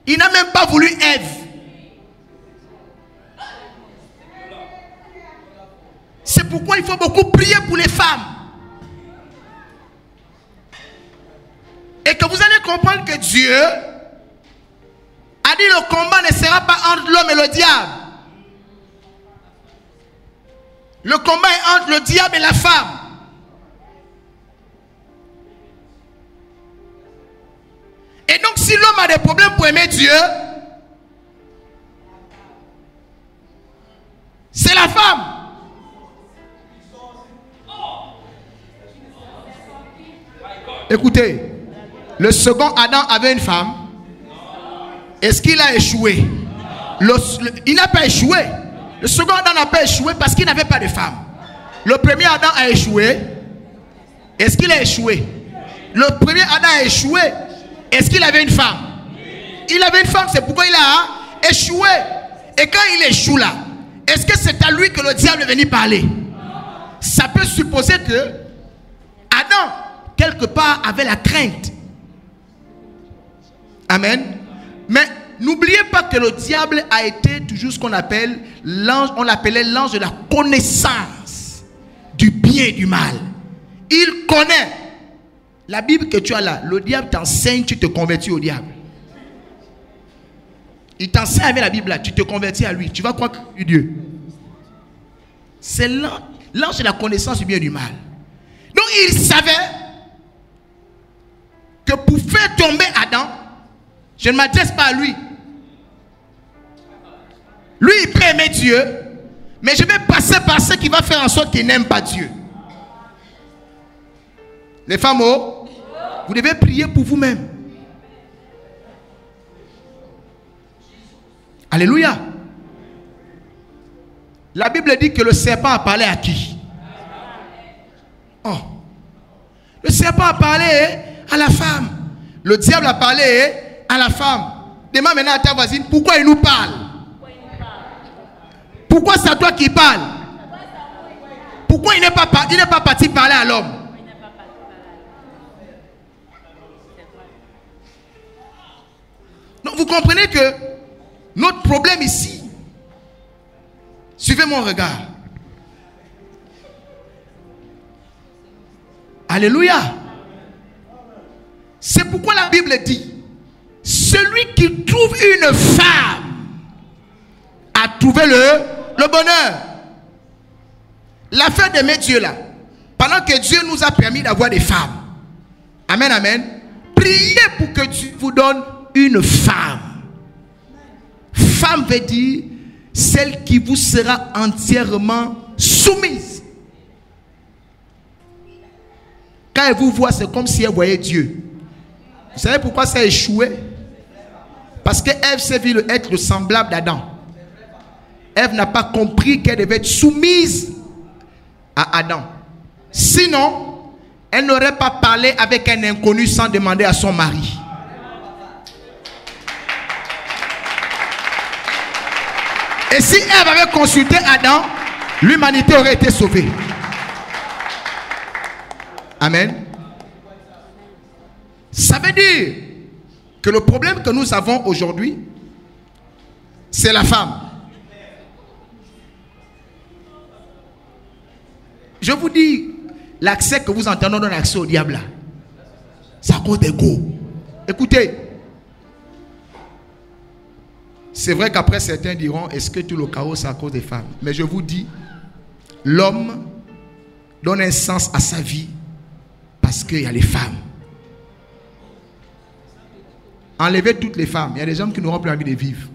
Il n'a même pas voulu Ève. C'est pourquoi il faut beaucoup prier pour les femmes. Et que vous allez comprendre que Dieu a dit le combat ne sera pas entre l'homme et le diable. Le combat est entre le diable et la femme. Et donc si l'homme a des problèmes pour aimer Dieu, c'est la femme. Écoutez, le second Adam avait une femme. Est-ce qu'il a échoué? Il n'a pas échoué. Le second Adam n'a pas échoué parce qu'il n'avait pas de femme. Le premier Adam a échoué. Est-ce qu'il a échoué? Le premier Adam a échoué. Est-ce qu'il avait une femme? Il avait une femme, c'est pourquoi il a échoué. Et quand il échoue là, est-ce que c'est à lui que le diable est venu parler? Ça peut supposer que Adam, quelque part, avait la crainte. Amen. Mais n'oubliez pas que le diable a été toujours ce qu'on appelle l'ange, on l'appelait l'ange de la connaissance du bien et du mal. Il connaît. La Bible que tu as là, le diable t'enseigne, tu te convertis au diable. Il t'enseigne avec la Bible là, tu te convertis à lui. Tu vas croire que c'est Dieu. C'est l'ange de la connaissance du bien et du mal. Donc il savait que pour faire tomber Adam, je ne m'adresse pas à lui. Lui, il peut aimer Dieu, mais je vais passer par ce qui va faire en sorte qu'il n'aime pas Dieu. Les femmes, vous devez prier pour vous-même. Alléluia. La Bible dit que le serpent a parlé à qui? Oh. Le serpent a parlé à la femme. Le diable a parlé à la femme. Demande maintenant à ta voisine, pourquoi il nous parle? Pourquoi c'est à toi qui parle? Pourquoi il n'est pas parti parler à l'homme? Donc vous comprenez que notre problème ici, suivez mon regard. Alléluia. C'est pourquoi la Bible dit, celui qui trouve une femme a trouvé le bonheur. L'affaire d'aimer Dieu là, pendant que Dieu nous a permis d'avoir des femmes. Amen, amen. Priez pour que Dieu vous donne une femme. Femme veut dire celle qui vous sera entièrement soumise. Quand elle vous voit, c'est comme si elle voyait Dieu. Vous savez pourquoi ça a échoué? Parce que Ève s'est vue être le semblable d'Adam. Ève n'a pas compris qu'elle devait être soumise à Adam. Sinon, elle n'aurait pas parlé avec un inconnu sans demander à son mari. Et si Ève avait consulté Adam, l'humanité aurait été sauvée. Amen. Ça veut dire que le problème que nous avons aujourd'hui, c'est la femme. Je vous dis, l'accès que vous entendez dans l'accès au diable là, c'est à cause des go. Écoutez, c'est vrai qu'après certains diront, est-ce que tout le chaos c'est à cause des femmes? Mais je vous dis, l'homme donne un sens à sa vie parce qu'il y a les femmes. Enlevez toutes les femmes. Il y a des hommes qui n'auront plus envie de vivre.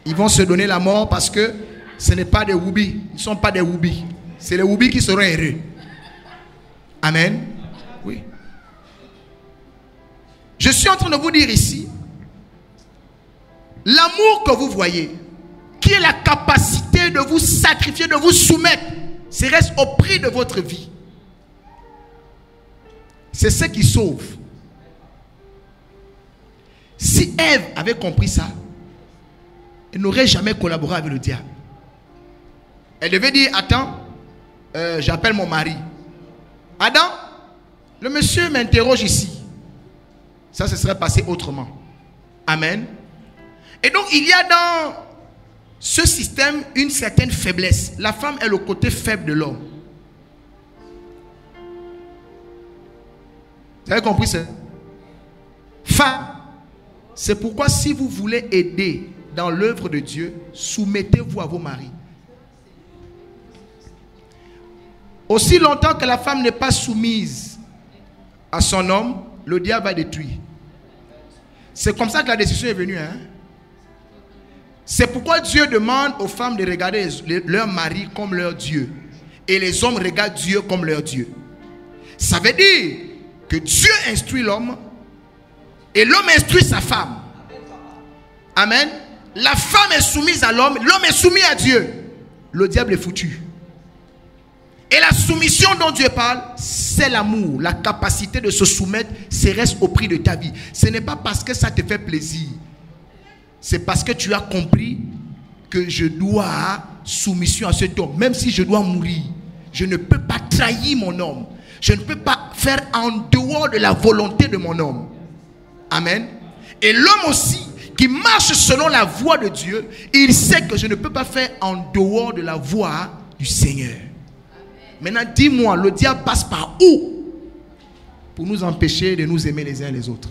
Ils vont se donner la mort parce que ce n'est pas des woubis. Ils ne sont pas des woubis. C'est les woubis qui seront heureux. Amen. Oui. Je suis en train de vous dire ici, l'amour que vous voyez, qui est la capacité de vous sacrifier, de vous soumettre, c'est reste au prix de votre vie. C'est ce qui sauve. Si Ève avait compris ça, elle n'aurait jamais collaboré avec le diable. Elle devait dire, attends, j'appelle mon mari. Adam, le monsieur m'interroge ici. Ça se serait passé autrement. Amen. Et donc il y a dans ce système une certaine faiblesse. La femme est le côté faible de l'homme. Vous avez compris ça? Femme. C'est pourquoi si vous voulez aider dans l'œuvre de Dieu, soumettez-vous à vos maris. Aussi longtemps que la femme n'est pas soumise à son homme, le diable va détruire. C'est comme ça que la décision est venue. C'est pourquoi Dieu demande aux femmes de regarder leur mari comme leur Dieu. Et les hommes regardent Dieu comme leur Dieu. Ça veut dire que Dieu instruit l'homme et l'homme instruit sa femme. Amen. La femme est soumise à l'homme, l'homme est soumis à Dieu. Le diable est foutu. Et la soumission dont Dieu parle, c'est l'amour, la capacité de se soumettre, c'est reste au prix de ta vie. Ce n'est pas parce que ça te fait plaisir. C'est parce que tu as compris que je dois soumission à cet homme. Même si je dois mourir, je ne peux pas trahir mon homme. Je ne peux pas faire en dehors de la volonté de mon homme. Amen. Et l'homme aussi, qui marche selon la voie de Dieu, il sait que je ne peux pas faire en dehors de la voie du Seigneur. Maintenant, dis-moi, le diable passe par où pour nous empêcher de nous aimer les uns les autres?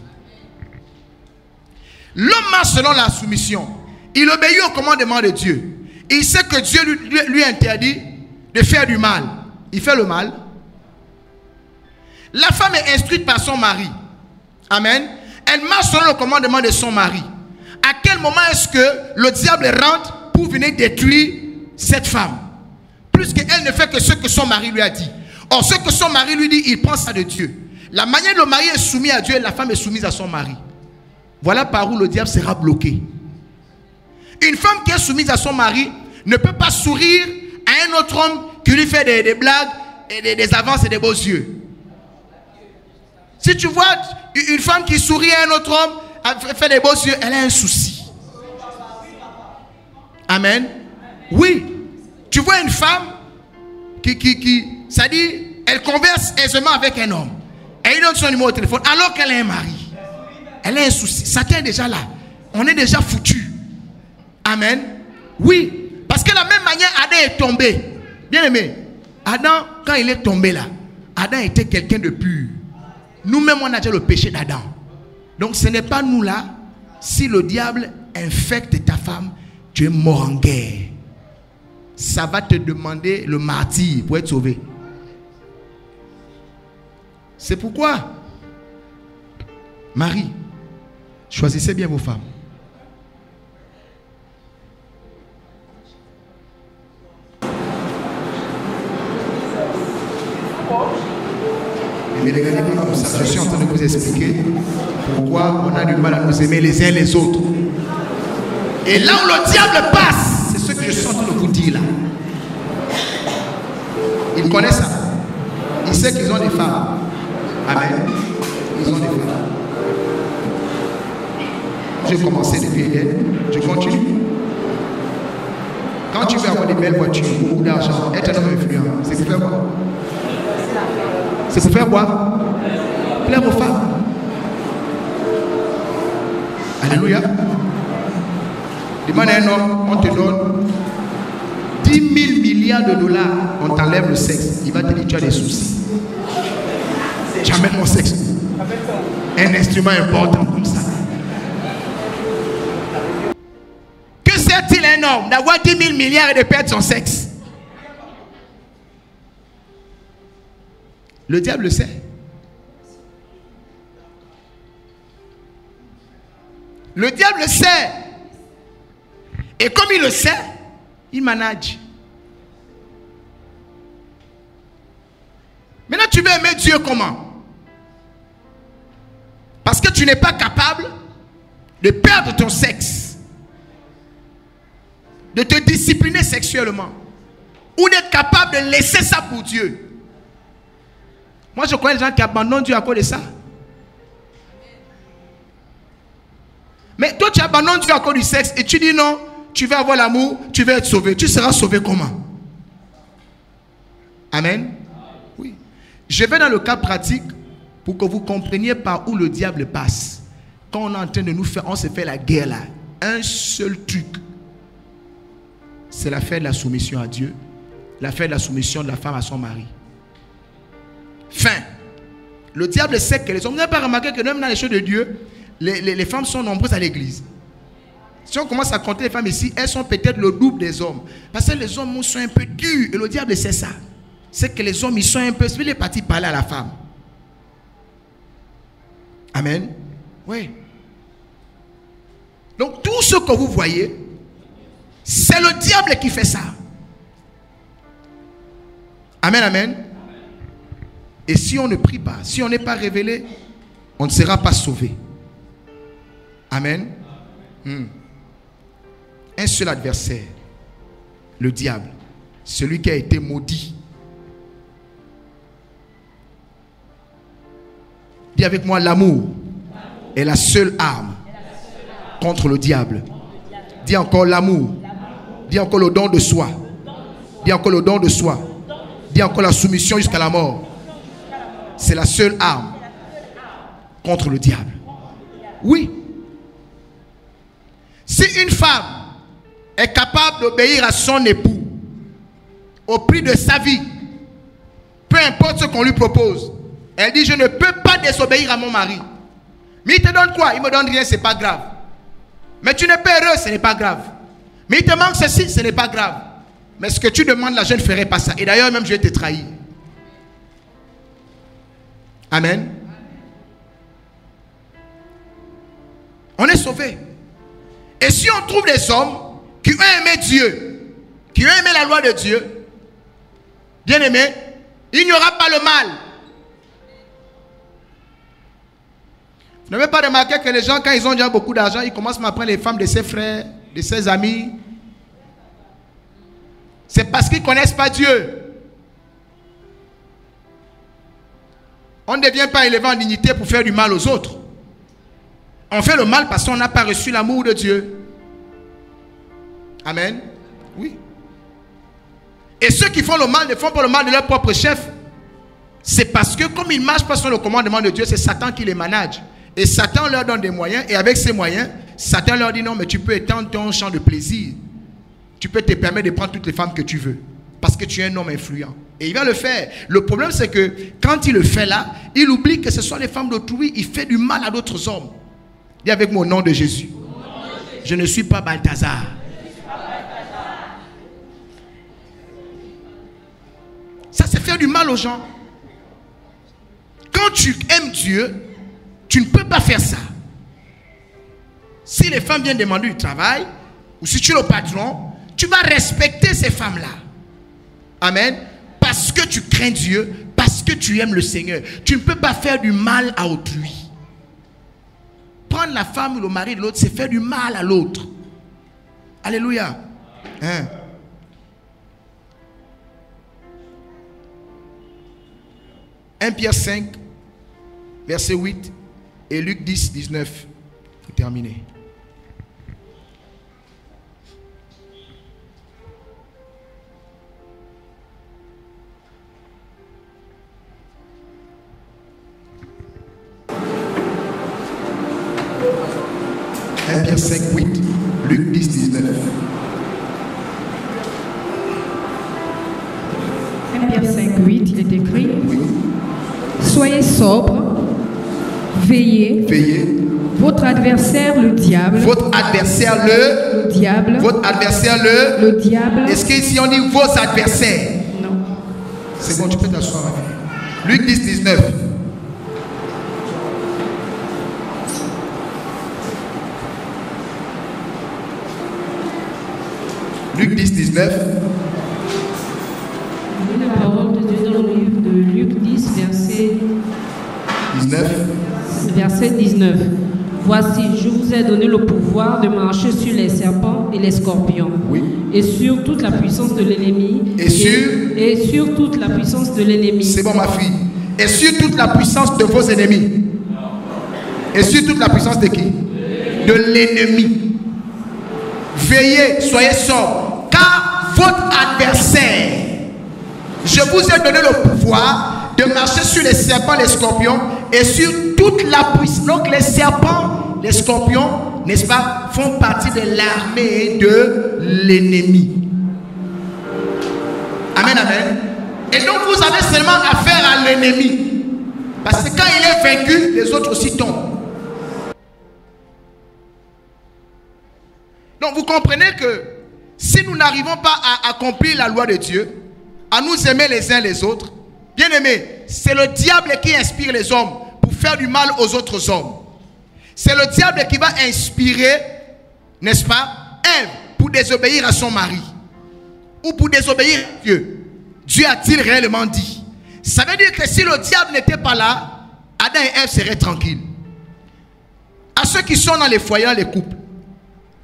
L'homme marche selon la soumission. Il obéit au commandement de Dieu. Il sait que Dieu lui interdit de faire du mal. Il fait le mal. La femme est instruite par son mari. Amen. Elle marche selon le commandement de son mari. À quel moment est-ce que le diable rentre pour venir détruire cette femme? Plus qu'elle ne fait que ce que son mari lui a dit. Or, ce que son mari lui dit, il prend ça de Dieu. La manière dont le mari est soumis à Dieu, la femme est soumise à son mari. Voilà par où le diable sera bloqué. Une femme qui est soumise à son mari ne peut pas sourire à un autre homme qui lui fait des blagues, et des avances et des beaux yeux. Si tu vois une femme qui sourit à un autre homme, fait des beaux yeux, elle a un souci. Amen. Oui. Tu vois une femme ça dit, elle converse aisément avec un homme. Et il donne son numéro de téléphone alors qu'elle a un mari. Elle a un souci. Satan est déjà là. On est déjà foutu. Amen. Oui. Parce que la même manière, Adam est tombé. Bien aimé. Adam, quand il est tombé là, Adam était quelqu'un de pur. Nous-mêmes, on a déjà le péché d'Adam. Donc ce n'est pas nous là. Si le diable infecte ta femme, tu es mort en guerre. Ça va te demander le martyre pour être sauvé. C'est pourquoi, Marie, choisissez bien vos femmes. Mais regardez pas comme ça. Je suis en train de vous expliquer pourquoi on a du mal à nous aimer les uns les autres. Et là où le diable passe, c'est ce que je suis en train de vous dire là. Il connaît ça. Il sait qu'ils ont des femmes. Amen. Ils ont des femmes. J'ai commencé depuis Eden. Je continue. Quand tu veux avoir des belles voitures, beaucoup d'argent, être un homme influent, c'est pour faire quoi? C'est pour faire quoi? Plaire aux femmes. Alléluia. Demande à un homme, on te donne 10 000 milliards de dollars, on t'enlève le sexe. Il va te dire, tu as des soucis. Tu amènes mon sexe. Un instrument important comme ça. Que sert-il un homme d'avoir 10 000 milliards et de perdre son sexe? Le diable le sait. Le diable le sait. Et comme il le sait, il manage. Maintenant, tu veux aimer Dieu comment? Parce que tu n'es pas capable de perdre ton sexe, de te discipliner sexuellement, ou d'être capable de laisser ça pour Dieu. Moi, je connais des gens qui abandonnent Dieu à cause de ça. Mais toi, tu abandonnes Dieu à cause du sexe et tu dis non, tu veux avoir l'amour, tu veux être sauvé. Tu seras sauvé comment? Amen. Oui. Je vais dans le cas pratique pour que vous compreniez par où le diable passe. Quand on est en train de nous faire, on se fait la guerre là. Un seul truc. C'est l'affaire de la soumission à Dieu. L'affaire de la soumission de la femme à son mari. Fin. Le diable sait que les hommes, vous n'avez pas remarqué que même dans les choses de Dieu, les femmes sont nombreuses à l'église. Si on commence à compter les femmes ici, elles sont peut-être le double des hommes. Parce que les hommes sont un peu durs. Et le diable sait ça. C'est que les hommes, ils sont un peu... Il est parti parler à la femme. Amen. Oui. Donc tout ce que vous voyez, c'est le diable qui fait ça. Amen, amen. Et si on ne prie pas, si on n'est pas révélé, on ne sera pas sauvé. Amen. Un seul adversaire, le diable, celui qui a été maudit. Dis avec moi, l'amour est la seule arme contre le diable. Dis encore l'amour. Dis encore le don de soi. Dis encore le don de soi. Dis encore la soumission jusqu'à la mort. C'est la seule arme contre le diable. Oui. Si une femme est capable d'obéir à son époux au prix de sa vie, peu importe ce qu'on lui propose, elle dit je ne peux pas désobéir à mon mari. Mais il te donne quoi? Il me donne rien, c'est pas grave. Mais tu n'es pas heureux, ce n'est pas grave. Mais il te manque ceci, ce n'est pas grave. Mais ce que tu demandes là, je ne ferai pas ça. Et d'ailleurs même je vais te trahir. Amen. On est sauvé. Et si on trouve des hommes qui ont aimé Dieu, qui ont aimé la loi de Dieu, bien aimé, il n'y aura pas le mal. Vous n'avez pas remarqué que les gens, quand ils ont déjà beaucoup d'argent, ils commencent à prendre les femmes de ses frères, de ses amis. C'est parce qu'ils ne connaissent pas Dieu. On ne devient pas élevé en dignité pour faire du mal aux autres. On fait le mal parce qu'on n'a pas reçu l'amour de Dieu. Amen. Oui. Et ceux qui font le mal ne font pas le mal de leur propre chef. C'est parce que comme ils ne marchent pas sur le commandement de Dieu, c'est Satan qui les manage. Et Satan leur donne des moyens. Et avec ces moyens, Satan leur dit non, mais tu peux étendre ton champ de plaisir. Tu peux te permettre de prendre toutes les femmes que tu veux. Parce que tu es un homme influent. Et il va le faire. Le problème c'est que quand il le fait là, il oublie que ce sont les femmes d'autrui. Il fait du mal à d'autres hommes. Dis avec mon nom de Jésus. Je ne suis pas Balthazar. Ça c'est faire du mal aux gens. Quand tu aimes Dieu, tu ne peux pas faire ça. Si les femmes viennent demander du travail, ou si tu es le patron, tu vas respecter ces femmes-là. Amen. Parce que tu crains Dieu, parce que tu aimes le Seigneur. Tu ne peux pas faire du mal à autrui. Prendre la femme ou le mari de l'autre, c'est faire du mal à l'autre. Alléluia. Hein? 1 Pierre 5, verset 8 et Luc 10, 19. Pour terminer. Pierre 5, 8, Luc 10, 19. 1 Pierre 5, 8, il est écrit Oui. Soyez sobres, veillez. Veillez. Votre adversaire, le diable. Votre adversaire, le diable. Votre adversaire, le diable. Est-ce qu'ici on dit vos adversaires? Non. C'est bon, tu peux t'asseoir. Luc 10, 19. Luc 10, 19. La parole de Dieu dans le livre de Luc 10, verset 19. Voici, je vous ai donné le pouvoir de marcher sur les serpents et les scorpions. Oui. Et sur toute la puissance de l'ennemi. Et sur toute la puissance de l'ennemi. C'est bon, ma fille. Et sur toute la puissance de vos ennemis. Et sur toute la puissance de qui? De l'ennemi. Veillez, soyez sobres, car votre adversaire, je vous ai donné le pouvoir de marcher sur les serpents, les scorpions et sur toute la puissance. Donc les serpents, les scorpions, n'est-ce pas, font partie de l'armée de l'ennemi. Amen, amen. Et donc vous avez seulement affaire à l'ennemi. Parce que quand il est vaincu, les autres aussi tombent. Donc vous comprenez que si nous n'arrivons pas à accomplir la loi de Dieu, à nous aimer les uns les autres, bien aimés, c'est le diable qui inspire les hommes pour faire du mal aux autres hommes. C'est le diable qui va inspirer, n'est-ce pas, Ève pour désobéir à son mari ou pour désobéir à Dieu. Dieu a-t-il réellement dit? Ça veut dire que si le diable n'était pas là, Adam et Ève seraient tranquilles. À ceux qui sont dans les foyers, dans les couples,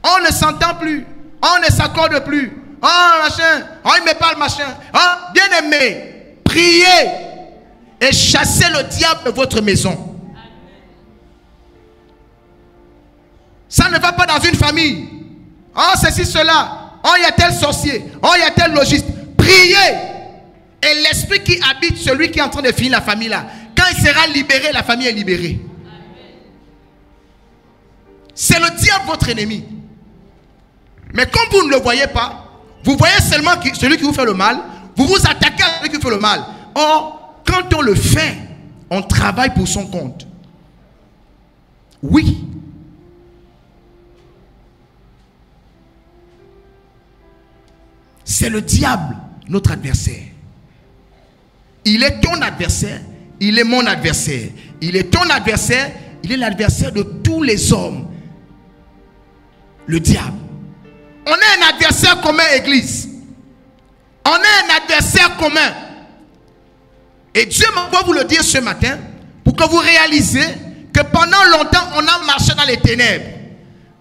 on ne s'entend plus, on ne s'accorde plus. Oh machin, oh il me parle machin. Oh bien aimé, priez et chassez le diable de votre maison. Ça ne va pas dans une famille. Oh ceci, cela. Oh il y a tel sorcier. Oh il y a tel logiste. Priez. Et l'esprit qui habite celui qui est en train de finir la famille là, quand il sera libéré, la famille est libérée. C'est le diable votre ennemi. Mais comme vous ne le voyez pas, vous voyez seulement celui qui vous fait le mal, vous vous attaquez à celui qui fait le mal. Or, quand on le fait, on travaille pour son compte. Oui. C'est le diable, notre adversaire. Il est ton adversaire, il est mon adversaire. Il est ton adversaire, il est l'adversaire de tous les hommes. Le diable. On est un adversaire commun, église. On est un adversaire commun. Et Dieu m'envoie vous le dire ce matin pour que vous réalisez que pendant longtemps, on a marché dans les ténèbres.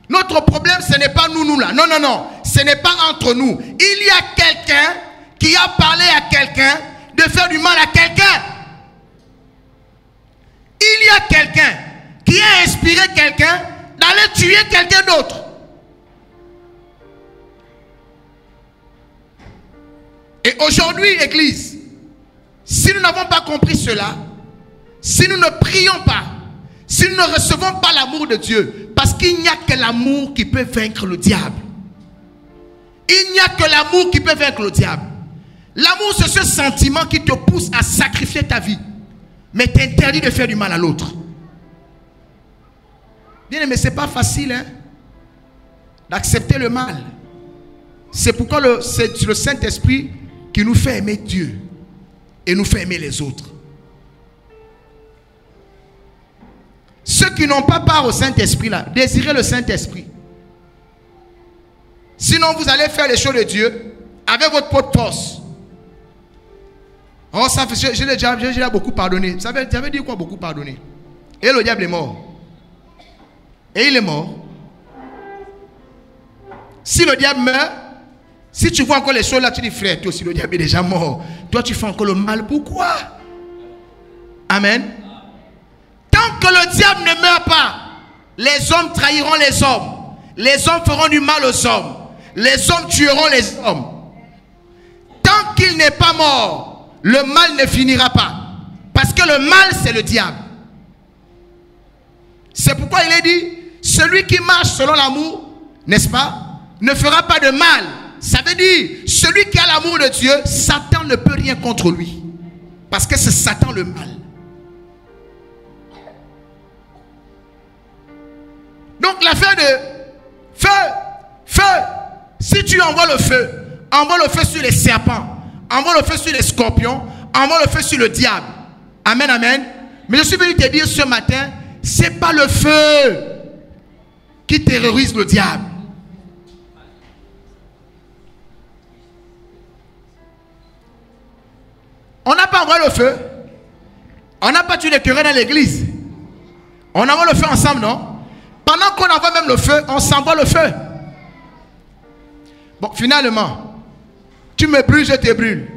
Notre problème, ce n'est pas nous là. Non, non, non. Ce n'est pas entre nous. Il y a quelqu'un qui a parlé à quelqu'un de faire du mal à quelqu'un. Il y a quelqu'un qui a inspiré quelqu'un d'aller tuer quelqu'un d'autre. Et aujourd'hui, Église, si nous n'avons pas compris cela, si nous ne prions pas, si nous ne recevons pas l'amour de Dieu, parce qu'il n'y a que l'amour qui peut vaincre le diable. Il n'y a que l'amour qui peut vaincre le diable. L'amour, c'est ce sentiment qui te pousse à sacrifier ta vie, mais t'interdit de faire du mal à l'autre. Bien aimé, c'est pas facile, hein, d'accepter le mal. C'est pourquoi c'est le Saint-Esprit qui nous fait aimer Dieu et nous fait aimer les autres. Ceux qui n'ont pas part au Saint-Esprit là, désirez le Saint-Esprit. Sinon vous allez faire les choses de Dieu avec votre propre force. Oh, ça, j'ai déjà beaucoup pardonné. Ça veut dire quoi beaucoup pardonner? Et le diable est mort. Et il est mort. Si le diable meurt, si tu vois encore les choses là, tu dis frère, toi aussi le diable est déjà mort. Toi tu fais encore le mal, pourquoi? Amen. Tant que le diable ne meurt pas, les hommes trahiront les hommes. Les hommes feront du mal aux hommes. Les hommes tueront les hommes. Tant qu'il n'est pas mort, le mal ne finira pas. Parce que le mal, c'est le diable. C'est pourquoi il est dit, celui qui marche selon l'amour, n'est-ce pas, ne fera pas de mal. Ça veut dire, celui qui a l'amour de Dieu, Satan ne peut rien contre lui. Parce que c'est Satan le mal. Donc l'affaire de feu, si tu envoies le feu sur les serpents, envoie le feu sur les scorpions, envoie le feu sur le diable. Amen, amen. Mais je suis venu te dire ce matin, c'est pas le feu qui terrorise le diable. pas envoyé le feu? On n'a pas tué les querelles dans l'église. On envoie le feu ensemble, non? Pendant qu'on envoie même le feu, on s'envoie le feu. Bon, finalement, tu me brûles, je te brûle.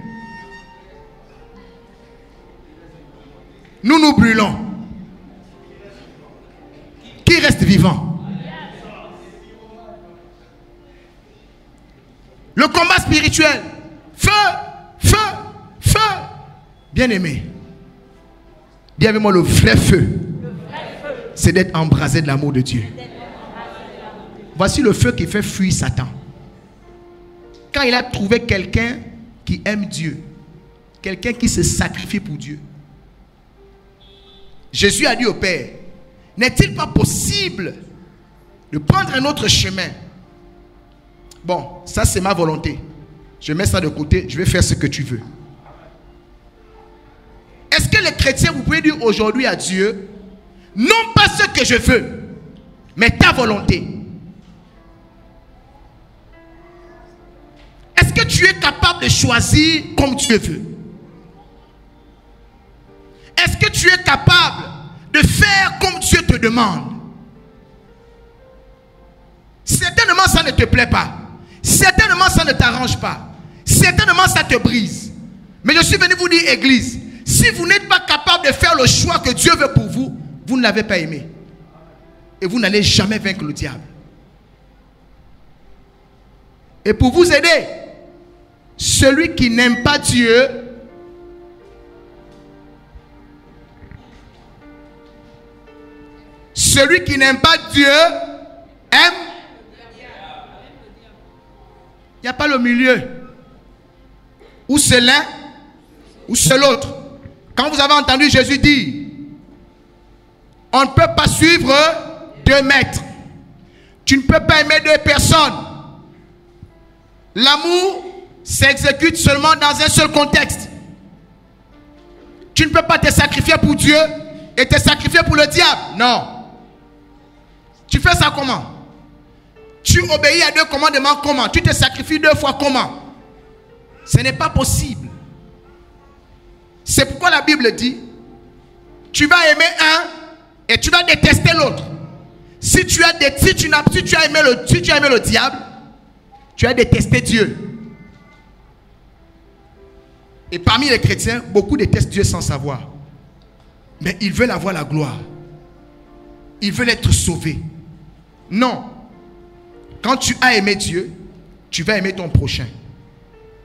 Nous nous brûlons. Qui reste vivant? Le combat spirituel. Feu, feu, feu. Bien-aimé, dis avec moi, le vrai feu, c'est d'être embrasé de l'amour de Dieu. Voici le feu qui fait fuir Satan. Quand il a trouvé quelqu'un qui aime Dieu, quelqu'un qui se sacrifie pour Dieu, Jésus a dit au Père, n'est-il pas possible de prendre un autre chemin? Bon, ça c'est ma volonté. Je mets ça de côté, je vais faire ce que tu veux. Est-ce que les chrétiens, vous pouvez dire aujourd'hui à Dieu, non pas ce que je veux, mais ta volonté? Est-ce que tu es capable de choisir comme Dieu veut? Est-ce que tu es capable de faire comme Dieu te demande? Certainement ça ne te plaît pas. Certainement ça ne t'arrange pas. Certainement ça te brise. Mais je suis venu vous dire, Église, si vous n'êtes pas capable de faire le choix que Dieu veut pour vous, vous ne l'avez pas aimé. Et vous n'allez jamais vaincre le diable. Et pour vous aider, celui qui n'aime pas Dieu, celui qui n'aime pas Dieu aime. Il n'y a pas le milieu. Ou c'est l'un, ou c'est l'autre. Quand vous avez entendu Jésus dire, on ne peut pas suivre 2 maîtres. Tu ne peux pas aimer 2 personnes. L'amour s'exécute seulement dans un seul contexte. Tu ne peux pas te sacrifier pour Dieu et te sacrifier pour le diable. Non. Tu fais ça comment? Tu obéis à 2 commandements comment? Tu te sacrifies 2 fois comment? Ce n'est pas possible. C'est pourquoi la Bible dit, tu vas aimer un et tu vas détester l'autre. Si tu as aimé le diable, tu as détesté Dieu. Et parmi les chrétiens, beaucoup détestent Dieu sans savoir. Mais ils veulent avoir la gloire. Ils veulent être sauvés. Non. Quand tu as aimé Dieu, tu vas aimer ton prochain.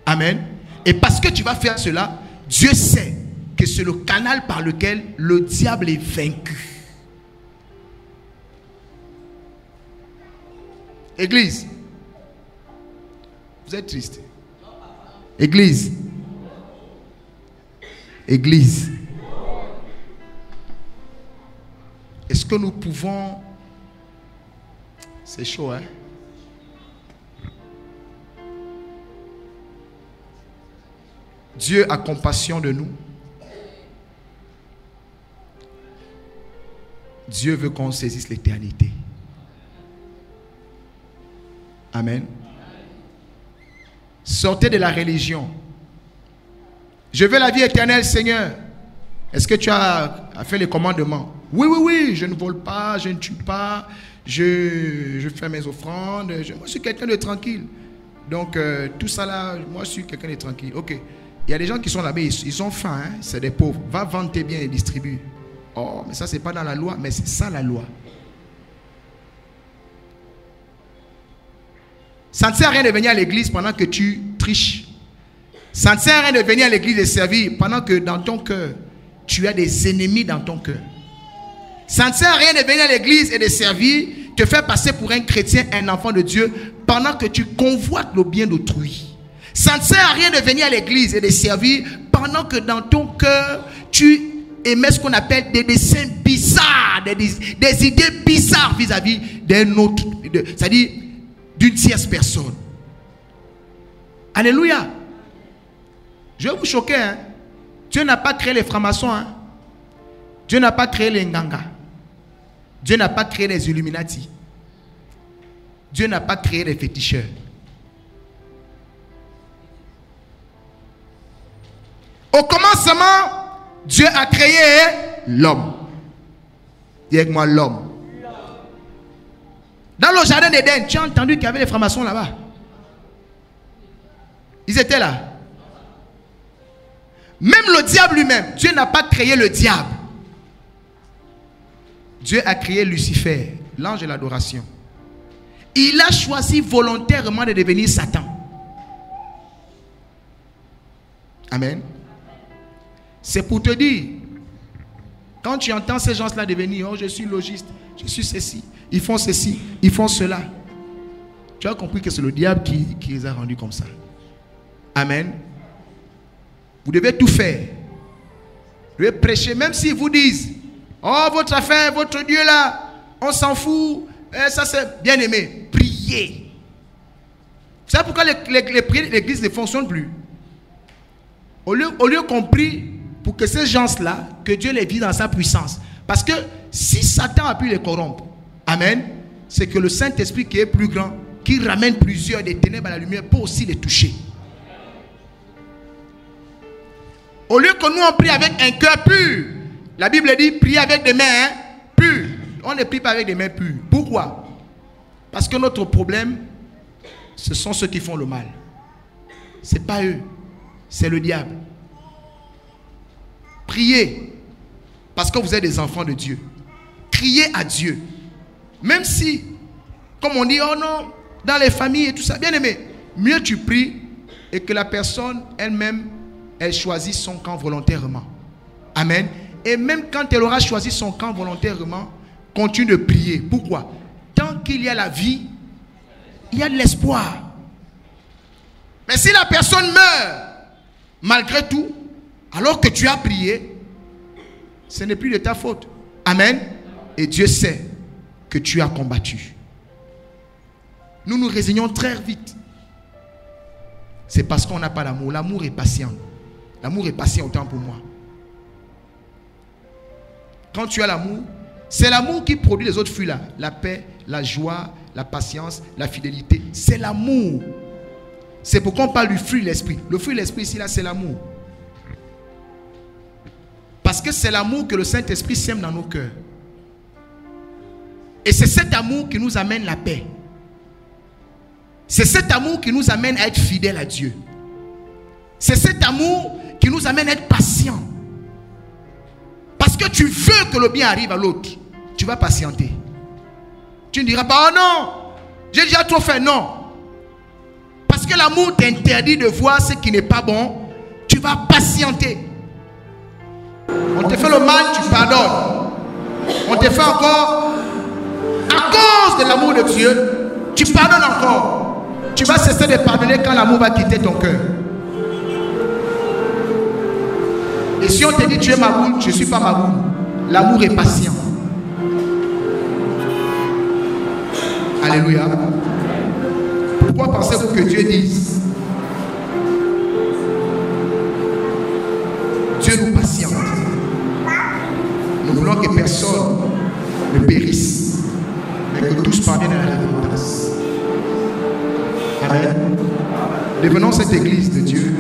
Amen. Et parce que tu vas faire cela, Dieu sait que c'est le canal par lequel le diable est vaincu. Église, vous êtes triste. Église. Église. Est-ce que nous pouvons... C'est chaud, hein? Dieu a compassion de nous. Dieu veut qu'on saisisse l'éternité. Amen. Sortez de la religion. Je veux la vie éternelle, Seigneur. Est-ce que tu as fait les commandements? Oui, oui, oui. Je ne vole pas, je ne tue pas, je fais mes offrandes. Moi, je suis quelqu'un de tranquille. Donc, tout ça là, moi, je suis quelqu'un de tranquille. Ok. Il y a des gens qui sont là-bas, ils ont faim, hein? C'est des pauvres. Va vendre tes biens et distribue. Oh, mais ça, c'est pas dans la loi, mais c'est ça la loi. Ça ne sert à rien de venir à l'église pendant que tu triches. Ça ne sert à rien de venir à l'église et servir pendant que dans ton cœur, tu as des ennemis dans ton cœur. Ça ne sert à rien de venir à l'église et de servir, te faire passer pour un chrétien, un enfant de Dieu, pendant que tu convoites le bien d'autrui. Ça ne sert à rien de venir à l'église et de servir pendant que dans ton cœur, tu émets ce qu'on appelle des desseins bizarres, des idées bizarres vis-à-vis d'un autre, c'est-à-dire d'une tierce personne. Alléluia. Je vais vous choquer. Hein? Dieu n'a pas créé les francs-maçons. Hein? Dieu n'a pas créé les Nganga. Dieu n'a pas créé les Illuminati. Dieu n'a pas créé les féticheurs. Au commencement, Dieu a créé l'homme. Dis avec moi l'homme. Dans le jardin d'Éden, tu as entendu qu'il y avait des francs-maçons là-bas. Ils étaient là. Même le diable lui-même, Dieu n'a pas créé le diable. Dieu a créé Lucifer, l'ange de l'adoration. Il a choisi volontairement de devenir Satan. Amen. C'est pour te dire, quand tu entends ces gens-là devenir, oh je suis logiste, je suis ceci, ils font ceci, ils font cela. Tu as compris que c'est le diable qui les a rendus comme ça. Amen. Vous devez tout faire. Vous devez prêcher, même s'ils vous disent, oh votre affaire, votre Dieu là, on s'en fout, ça c'est bien aimé. Priez. Vous savez pourquoi l'église ne fonctionne plus? Au lieu qu'on prie pour que ces gens-là, que Dieu les vise dans sa puissance. Parce que si Satan a pu les corrompre, amen, c'est que le Saint-Esprit qui est plus grand, qui ramène plusieurs des ténèbres à la lumière, peut aussi les toucher. Au lieu que nous on prie avec un cœur pur, la Bible dit prier avec des mains pures. On ne prie pas avec des mains pures. Pourquoi? Parce que notre problème, ce sont ceux qui font le mal. Ce n'est pas eux, c'est le diable. Priez parce que vous êtes des enfants de Dieu. Criez à Dieu. Même si, comme on dit, oh non, dans les familles et tout ça, bien aimé, mieux tu pries et que la personne elle-même, elle choisit son camp volontairement. Amen. Et même quand elle aura choisi son camp volontairement, continue de prier. Pourquoi? Tant qu'il y a la vie, il y a de l'espoir. Mais si la personne meurt, malgré tout, alors que tu as prié, ce n'est plus de ta faute. Amen. Et Dieu sait que tu as combattu. Nous nous résignons très vite. C'est parce qu'on n'a pas l'amour. L'amour est patient. L'amour est patient autant pour moi. Quand tu as l'amour, c'est l'amour qui produit les autres fruits là. La paix, la joie, la patience, la fidélité. C'est l'amour. C'est pourquoi on parle du fruit de l'esprit. Le fruit de l'esprit ici là, c'est l'amour. Parce que c'est l'amour que le Saint-Esprit sème dans nos cœurs. Et c'est cet amour qui nous amène la paix. C'est cet amour qui nous amène à être fidèles à Dieu. C'est cet amour qui nous amène à être patients. Parce que tu veux que le bien arrive à l'autre. Tu vas patienter. Tu ne diras pas, oh non, j'ai déjà trop fait. Non. Parce que l'amour t'interdit de voir ce qui n'est pas bon. Tu vas patienter. On te fait le mal, tu pardonnes. On te fait encore, à cause de l'amour de Dieu, tu pardonnes encore. Tu vas cesser de pardonner quand l'amour va quitter ton cœur. Et si on te dit tu es magoule, je ne suis pas magoule. L'amour est patient. Alléluia. Pourquoi pensez-vous que Dieu dise Dieu nous patiente? Nous voulons que personne ne périsse, mais que tous parviennent à la repentance. Amen. Devenons cette église de Dieu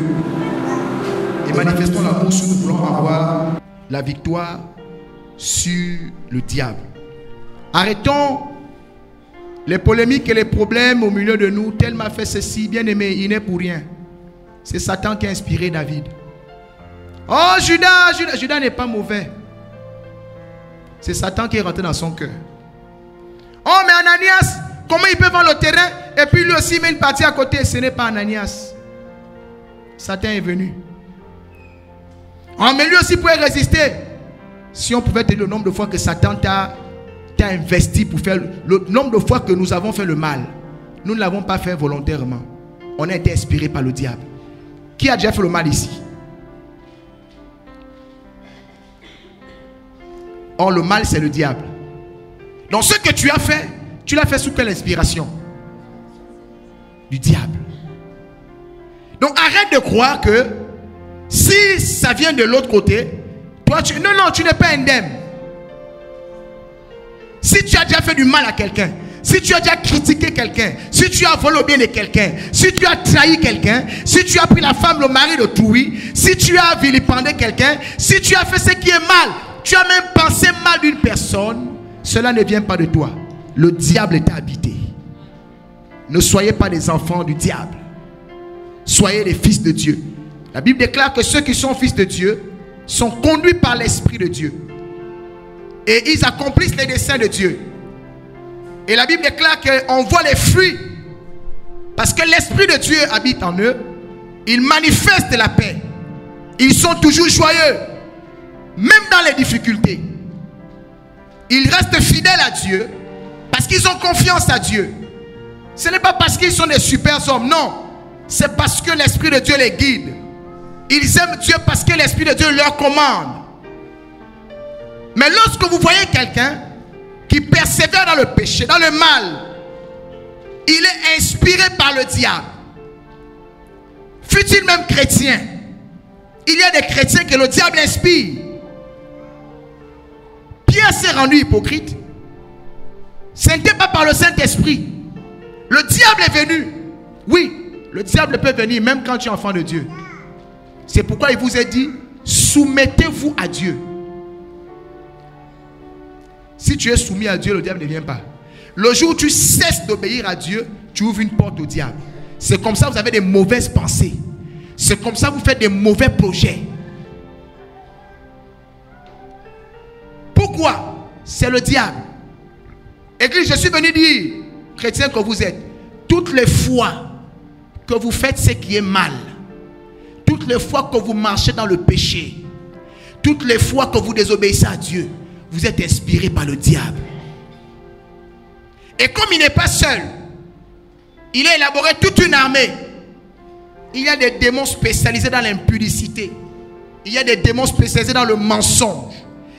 et manifestons l'amour si nous voulons avoir la victoire sur le diable. Arrêtons les polémiques et les problèmes au milieu de nous. Tel m'a fait ceci, bien aimé, il n'est pour rien. C'est Satan qui a inspiré David. Oh Judas n'est pas mauvais. C'est Satan qui est rentré dans son cœur. Oh mais Ananias, comment il peut vendre le terrain et puis lui aussi met une partie à côté? Ce n'est pas Ananias. Satan est venu. Oh mais lui aussi pouvait résister. Si on pouvait te dire le nombre de fois que Satan t'a investi pour faire le nombre de fois que nous avons fait le mal. Nous ne l'avons pas fait volontairement. On a été inspiré par le diable. Qui a déjà fait le mal ici? Or le mal c'est le diable. Donc ce que tu as fait, tu l'as fait sous quelle inspiration? Du diable. Donc arrête de croire que si ça vient de l'autre côté, toi tu... Non, tu n'es pas indemne. Si tu as déjà fait du mal à quelqu'un, si tu as déjà critiqué quelqu'un, si tu as volé au bien de quelqu'un, si tu as trahi quelqu'un, si tu as pris la femme, le mari d'autrui, si tu as vilipendé quelqu'un, si tu as fait ce qui est mal, tu as même pensé mal d'une personne, cela ne vient pas de toi. Le diable t'a habité. Ne soyez pas des enfants du diable. Soyez les fils de Dieu. La Bible déclare que ceux qui sont fils de Dieu sont conduits par l'Esprit de Dieu. Et ils accomplissent les desseins de Dieu. Et la Bible déclare qu'on voit les fruits. Parce que l'Esprit de Dieu habite en eux. Ils manifestent la paix. Ils sont toujours joyeux. Même dans les difficultés. Ils restent fidèles à Dieu. Parce qu'ils ont confiance à Dieu. Ce n'est pas parce qu'ils sont des super hommes. Non. C'est parce que l'Esprit de Dieu les guide. Ils aiment Dieu parce que l'Esprit de Dieu leur commande. Mais lorsque vous voyez quelqu'un qui persévère dans le péché, dans le mal, il est inspiré par le diable. Fut-il même chrétien, il y a des chrétiens que le diable inspire. Pierre s'est rendu hypocrite. Ce n'était pas par le Saint-Esprit. Le diable est venu. Oui, le diable peut venir même quand tu es enfant de Dieu. C'est pourquoi il vous a dit, soumettez-vous à Dieu. Si tu es soumis à Dieu, le diable ne vient pas. Le jour où tu cesses d'obéir à Dieu, tu ouvres une porte au diable. C'est comme ça que vous avez des mauvaises pensées. C'est comme ça que vous faites des mauvais projets. Pourquoi? C'est le diable. Église, je suis venu dire, chrétien que vous êtes, toutes les fois que vous faites ce qui est mal, toutes les fois que vous marchez dans le péché, toutes les fois que vous désobéissez à Dieu, vous êtes inspiré par le diable. Et comme il n'est pas seul, il a élaboré toute une armée. Il y a des démons spécialisés dans l'impudicité. Il y a des démons spécialisés dans le mensonge.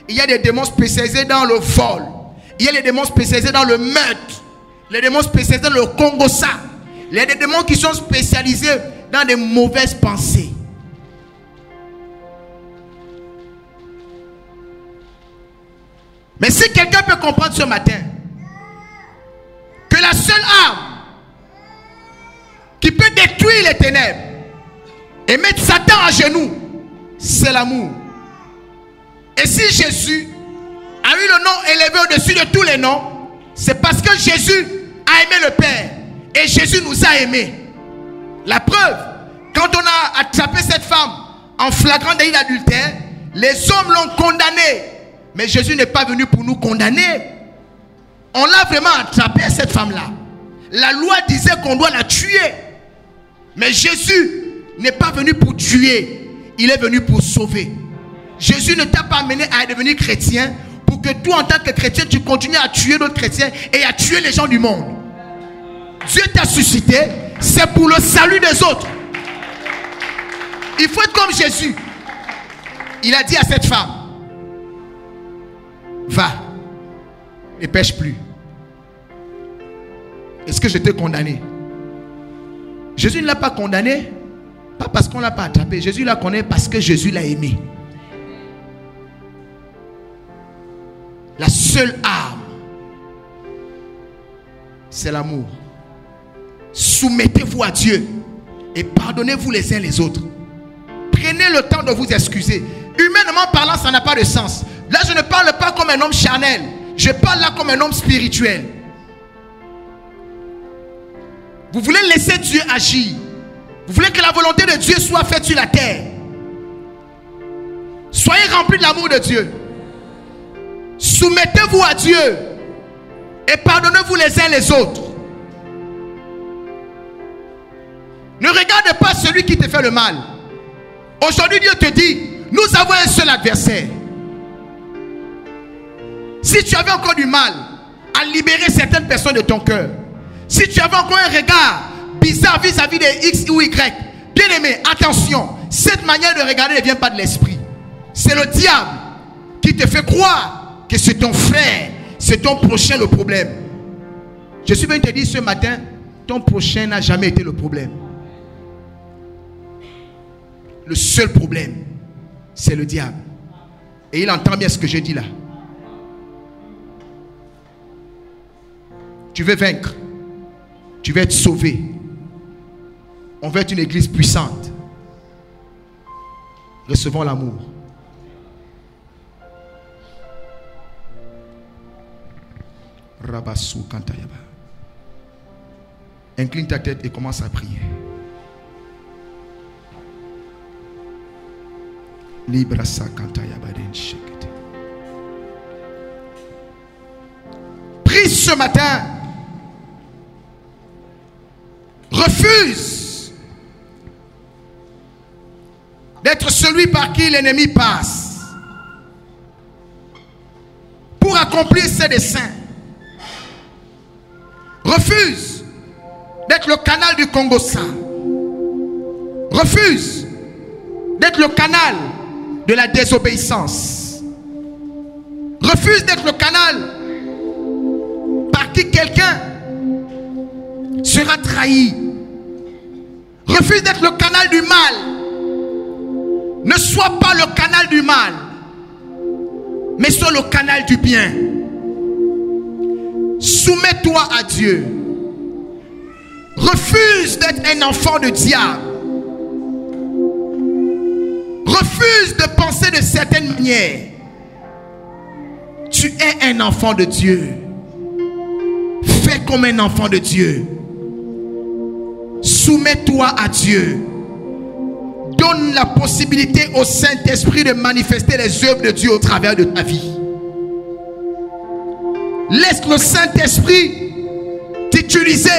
Il y a des démons spécialisés dans le vol. Il y a des démons spécialisés dans le meurtre. Les démons spécialisés dans le Congo-ça. Il y a des démons qui sont spécialisés dans des mauvaises pensées. Mais si quelqu'un peut comprendre ce matin que la seule arme qui peut détruire les ténèbres et mettre Satan à genoux, c'est l'amour. Et si Jésus a eu le nom élevé au-dessus de tous les noms, c'est parce que Jésus a aimé le Père et Jésus nous a aimés. La preuve, quand on a attrapé cette femme en flagrant délit d'adultère, les hommes l'ont condamnée. Mais Jésus n'est pas venu pour nous condamner. On l'a vraiment attrapé, cette femme-là. La loi disait qu'on doit la tuer. Mais Jésus n'est pas venu pour tuer. Il est venu pour sauver. Jésus ne t'a pas amené à devenir chrétien pour que toi, en tant que chrétien, tu continues à tuer d'autres chrétiens et à tuer les gens du monde. Dieu t'a suscité, c'est pour le salut des autres. Il faut être comme Jésus. Il a dit à cette femme, va, ne pêche plus. Est-ce que je t'ai condamné? Jésus ne l'a pas condamné, pas parce qu'on ne l'a pas attrapé. Jésus l'a condamné parce que Jésus l'a aimé. La seule arme, c'est l'amour. Soumettez-vous à Dieu et pardonnez-vous les uns les autres. Prenez le temps de vous excuser. Humainement parlant, ça n'a pas de sens. Là, je ne parle pas comme un homme charnel. Je parle là comme un homme spirituel. Vous voulez laisser Dieu agir. Vous voulez que la volonté de Dieu soit faite sur la terre. Soyez remplis de l'amour de Dieu. Soumettez-vous à Dieu et pardonnez-vous les uns les autres. Ne regarde pas celui qui te fait le mal. Aujourd'hui, Dieu te dit, nous avons un seul adversaire. Si tu avais encore du mal à libérer certaines personnes de ton cœur, si tu avais encore un regard bizarre vis-à-vis des X ou Y, bien aimé, attention, cette manière de regarder ne vient pas de l'esprit. C'est le diable qui te fait croire que c'est ton frère, c'est ton prochain le problème. Je suis venu te dire ce matin, ton prochain n'a jamais été le problème. Le seul problème, c'est le diable. Et il entend bien ce que je dis là. Tu veux vaincre. Tu veux être sauvé. On veut être une église puissante. Recevons l'amour. Rabassou Kantayaba. Incline ta tête et commence à prier. Librasa Kantayaba den Shekete. Prie ce matin. Refuse d'être celui par qui l'ennemi passe pour accomplir ses desseins. Refuse d'être le canal du Congo-Ça. Refuse d'être le canal de la désobéissance. Refuse d'être le canal par qui quelqu'un sera trahi. Refuse d'être le canal du mal. Ne sois pas le canal du mal, mais sois le canal du bien. Soumets-toi à Dieu. Refuse d'être un enfant de diable. Refuse de penser de certaines manières. Tu es un enfant de Dieu. Fais comme un enfant de Dieu. Soumets-toi à Dieu. Donne la possibilité au Saint-Esprit de manifester les œuvres de Dieu au travers de ta vie. Laisse le Saint-Esprit t'utiliser.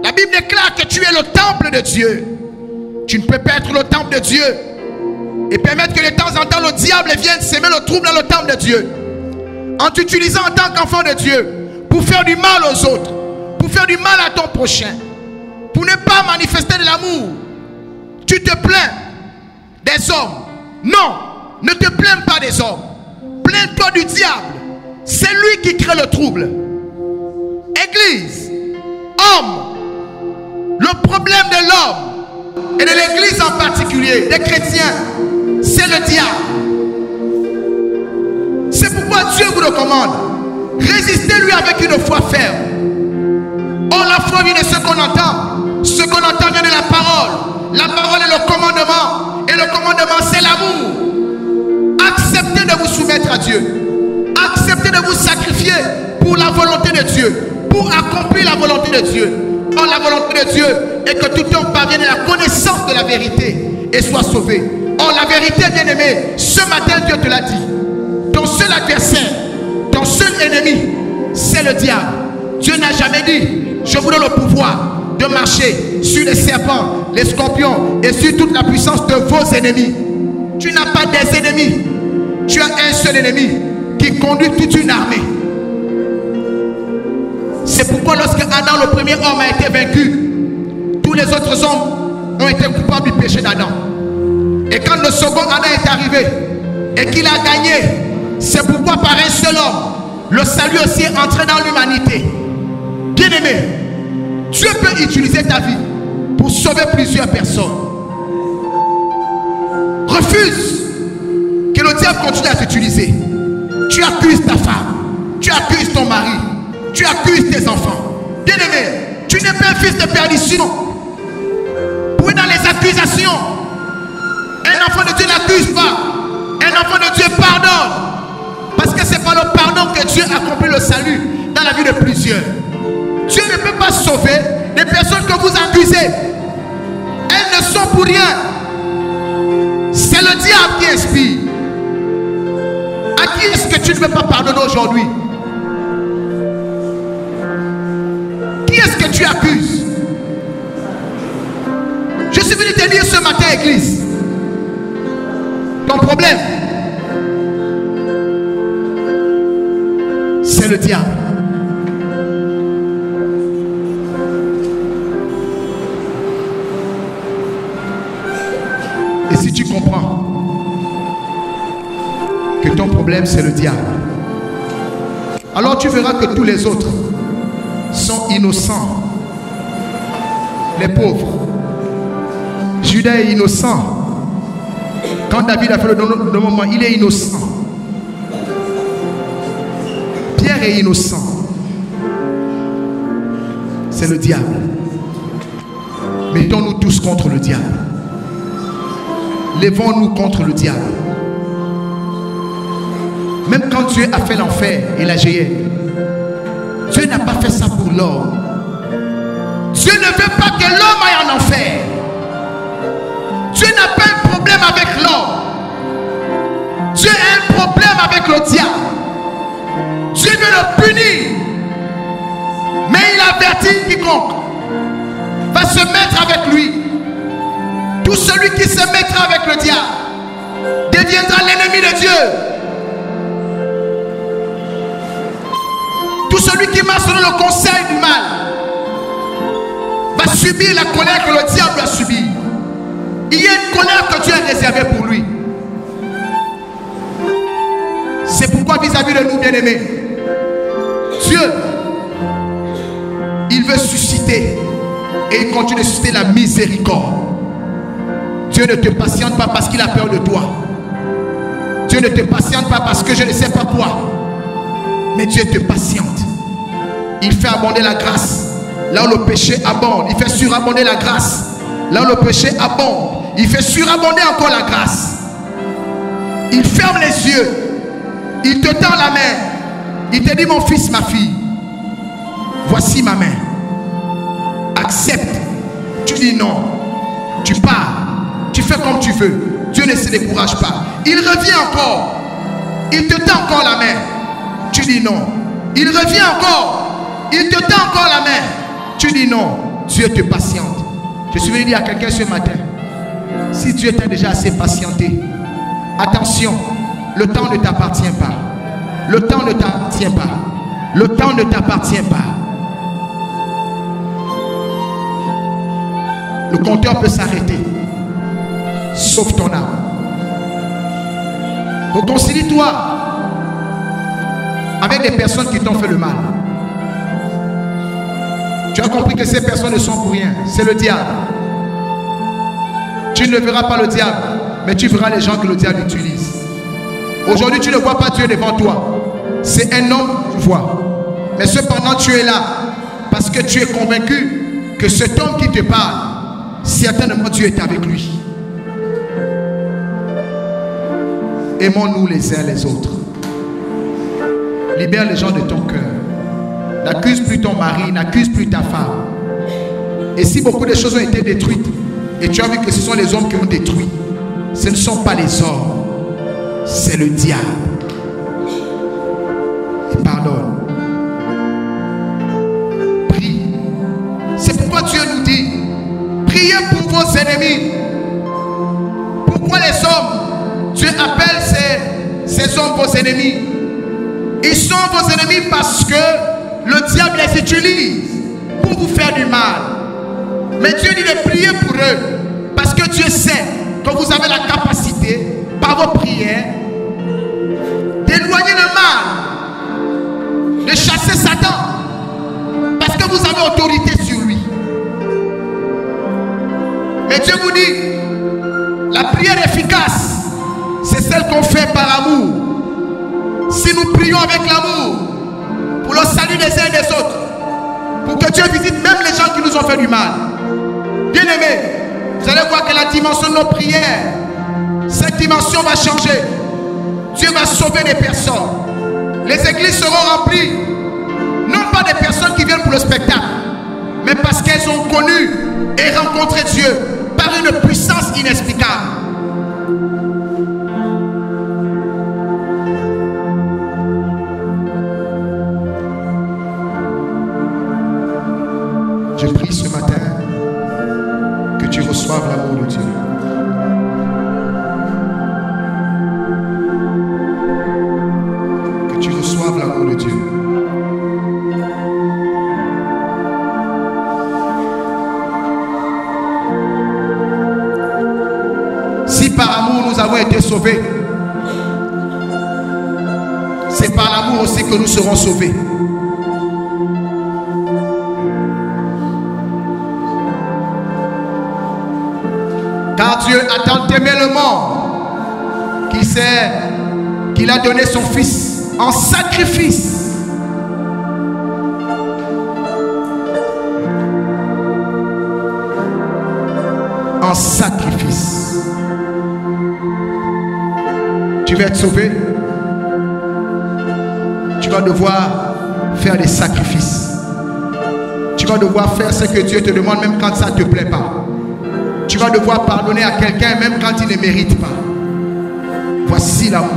La Bible déclare que tu es le temple de Dieu. Tu ne peux pas être le temple de Dieu et permettre que de temps en temps le diable vienne s'aimer le trouble dans le temple de Dieu. En t'utilisant en tant qu'enfant de Dieu pour faire du mal aux autres, pour faire du mal à ton prochain, pour ne pas manifester de l'amour. Tu te plains des hommes. Non, ne te plains pas des hommes. Plains-toi du diable. C'est lui qui crée le trouble. Église, homme, le problème de l'homme et de l'église en particulier, des chrétiens, c'est le diable. C'est pourquoi Dieu vous le commande. Résistez-lui avec une foi ferme. Or, la foi vient de ce qu'on entend. Ce qu'on entend vient de la parole. La parole est le commandement. Et le commandement, c'est l'amour. Acceptez de vous soumettre à Dieu. Acceptez de vous sacrifier pour la volonté de Dieu. Pour accomplir la volonté de Dieu. Or, la volonté de Dieu est que tout homme parvienne à la connaissance de la vérité et soit sauvé. Or, la vérité, bien-aimé, ce matin, Dieu te l'a dit. Ton seul adversaire, ton seul ennemi, c'est le diable. Dieu n'a jamais dit, je vous donne le pouvoir de marcher sur les serpents, les scorpions et sur toute la puissance de vos ennemis. Tu n'as pas des ennemis. Tu as un seul ennemi qui conduit toute une armée. C'est pourquoi lorsque Adam, le premier homme, a été vaincu, tous les autres hommes ont été coupables du péché d'Adam. Et quand le second Adam est arrivé et qu'il a gagné, c'est pourquoi par un seul homme, le salut aussi est entré dans l'humanité. Bien-aimé, Dieu peut utiliser ta vie pour sauver plusieurs personnes. Refuse que le diable continue à t'utiliser. Tu accuses ta femme, tu accuses ton mari, tu accuses tes enfants. Bien-aimé, tu n'es pas un fils de perdition. Pour être dans les accusations, un enfant de Dieu n'accuse pas. Un enfant de Dieu pardonne. Parce que c'est par le pardon que Dieu accomplit le salut dans la vie de plusieurs. Dieu ne peut pas sauver les personnes que vous accusez. Elles ne sont pour rien. C'est le diable qui inspire. À qui est-ce que tu ne veux pas pardonner aujourd'hui? Qui est-ce que tu accuses? Je suis venu te dire ce matin, église, ton problème, c'est le diable. Et si tu comprends que ton problème c'est le diable, alors tu verras que tous les autres sont innocents. Les pauvres. Judas est innocent. Quand David a fait le moment, il est innocent. Pierre est innocent. c'est le diable. Mettons-nous tous contre le diable. Lèvons-nous contre le diable. Même quand Dieu a fait l'enfer et la géhenne, Dieu n'a pas fait ça pour l'homme. Dieu ne veut pas que l'homme aille en enfer. Dieu n'a pas un problème avec l'homme. Dieu a un problème avec le diable. Dieu veut le punir. Mais il avertit quiconque va se mettre avec lui. Tout celui qui se mettra avec le diable deviendra l'ennemi de Dieu. Tout celui qui marche selon le conseil du mal va subir la colère que le diable a subie. Il y a une colère que Dieu a réservée pour lui. C'est pourquoi vis-à-vis de nous, bien-aimés, Dieu, il veut susciter et il continue de susciter la miséricorde. Dieu ne te patiente pas parce qu'il a peur de toi. Dieu ne te patiente pas parce que je ne sais pas quoi. Mais Dieu te patiente. Il fait abonder la grâce là où le péché abonde. Il fait surabonder la grâce là où le péché abonde. Il fait surabonder encore la grâce. Il ferme les yeux. Il te tend la main. Il te dit, mon fils, ma fille, voici ma main. Accepte. Tu dis non. Tu pars. Tu fais comme tu veux. Dieu ne se décourage pas. Il revient encore. Il te tend encore la main. Tu dis non. Il revient encore. Il te tend encore la main. Tu dis non. Dieu te patiente. Je suis venu dire à quelqu'un ce matin, si Dieu t'a déjà assez patienté, attention, le temps ne t'appartient pas. Le temps ne t'appartient pas. Le temps ne t'appartient pas. Le compteur peut s'arrêter. Sauve ton âme. Réconcilie-toi avec des personnes qui t'ont fait le mal. Tu as compris que ces personnes ne sont pour rien. C'est le diable. Tu ne verras pas le diable, mais tu verras les gens que le diable utilise. Aujourd'hui, tu ne vois pas Dieu devant toi. C'est un homme, tu vois. Mais cependant, tu es là parce que tu es convaincu que cet homme qui te parle, certainement Dieu est avec lui. Aimons-nous les uns les autres. Libère les gens de ton cœur. N'accuse plus ton mari, n'accuse plus ta femme. Et si beaucoup de choses ont été détruites, et tu as vu que ce sont les hommes qui ont détruit, ce ne sont pas les hommes, c'est le diable. Et pardonne. Prie. C'est pourquoi Dieu nous dit, priez pour vos ennemis. Pourquoi les hommes, Dieu appelle ces hommes vos ennemis? Ils sont vos ennemis parce que le diable les utilise pour vous faire du mal. Mais Dieu dit de prier pour eux parce que Dieu sait que vous avez la capacité par vos prières d'éloigner le mal, de chasser Satan, parce que vous avez autorité sur lui. Mais Dieu vous dit, la prière efficace, c'est celle qu'on fait par amour. Si nous prions avec l'amour pour le salut des uns et des autres, pour que Dieu visite même les gens qui nous ont fait du mal, bien aimés, vous allez voir que la dimension de nos prières, cette dimension va changer. Dieu va sauver des personnes. Les églises seront remplies, non pas des personnes qui viennent pour le spectacle, mais parce qu'elles ont connu et rencontré Dieu par une puissance inexplicable. Je prie ce matin que tu reçoives l'amour de Dieu. Que tu reçoives l'amour de Dieu. Si par amour nous avons été sauvés, c'est par l'amour aussi que nous serons sauvés. Car Dieu a tant aimé le monde qu'il a donné son Fils en sacrifice en sacrifice. Tu vas être sauvé. Tu vas devoir faire des sacrifices. Tu vas devoir faire ce que Dieu te demande même quand ça ne te plaît pas. Tu vas devoir pardonner à quelqu'un même quand il ne mérite pas. Voici l'amour.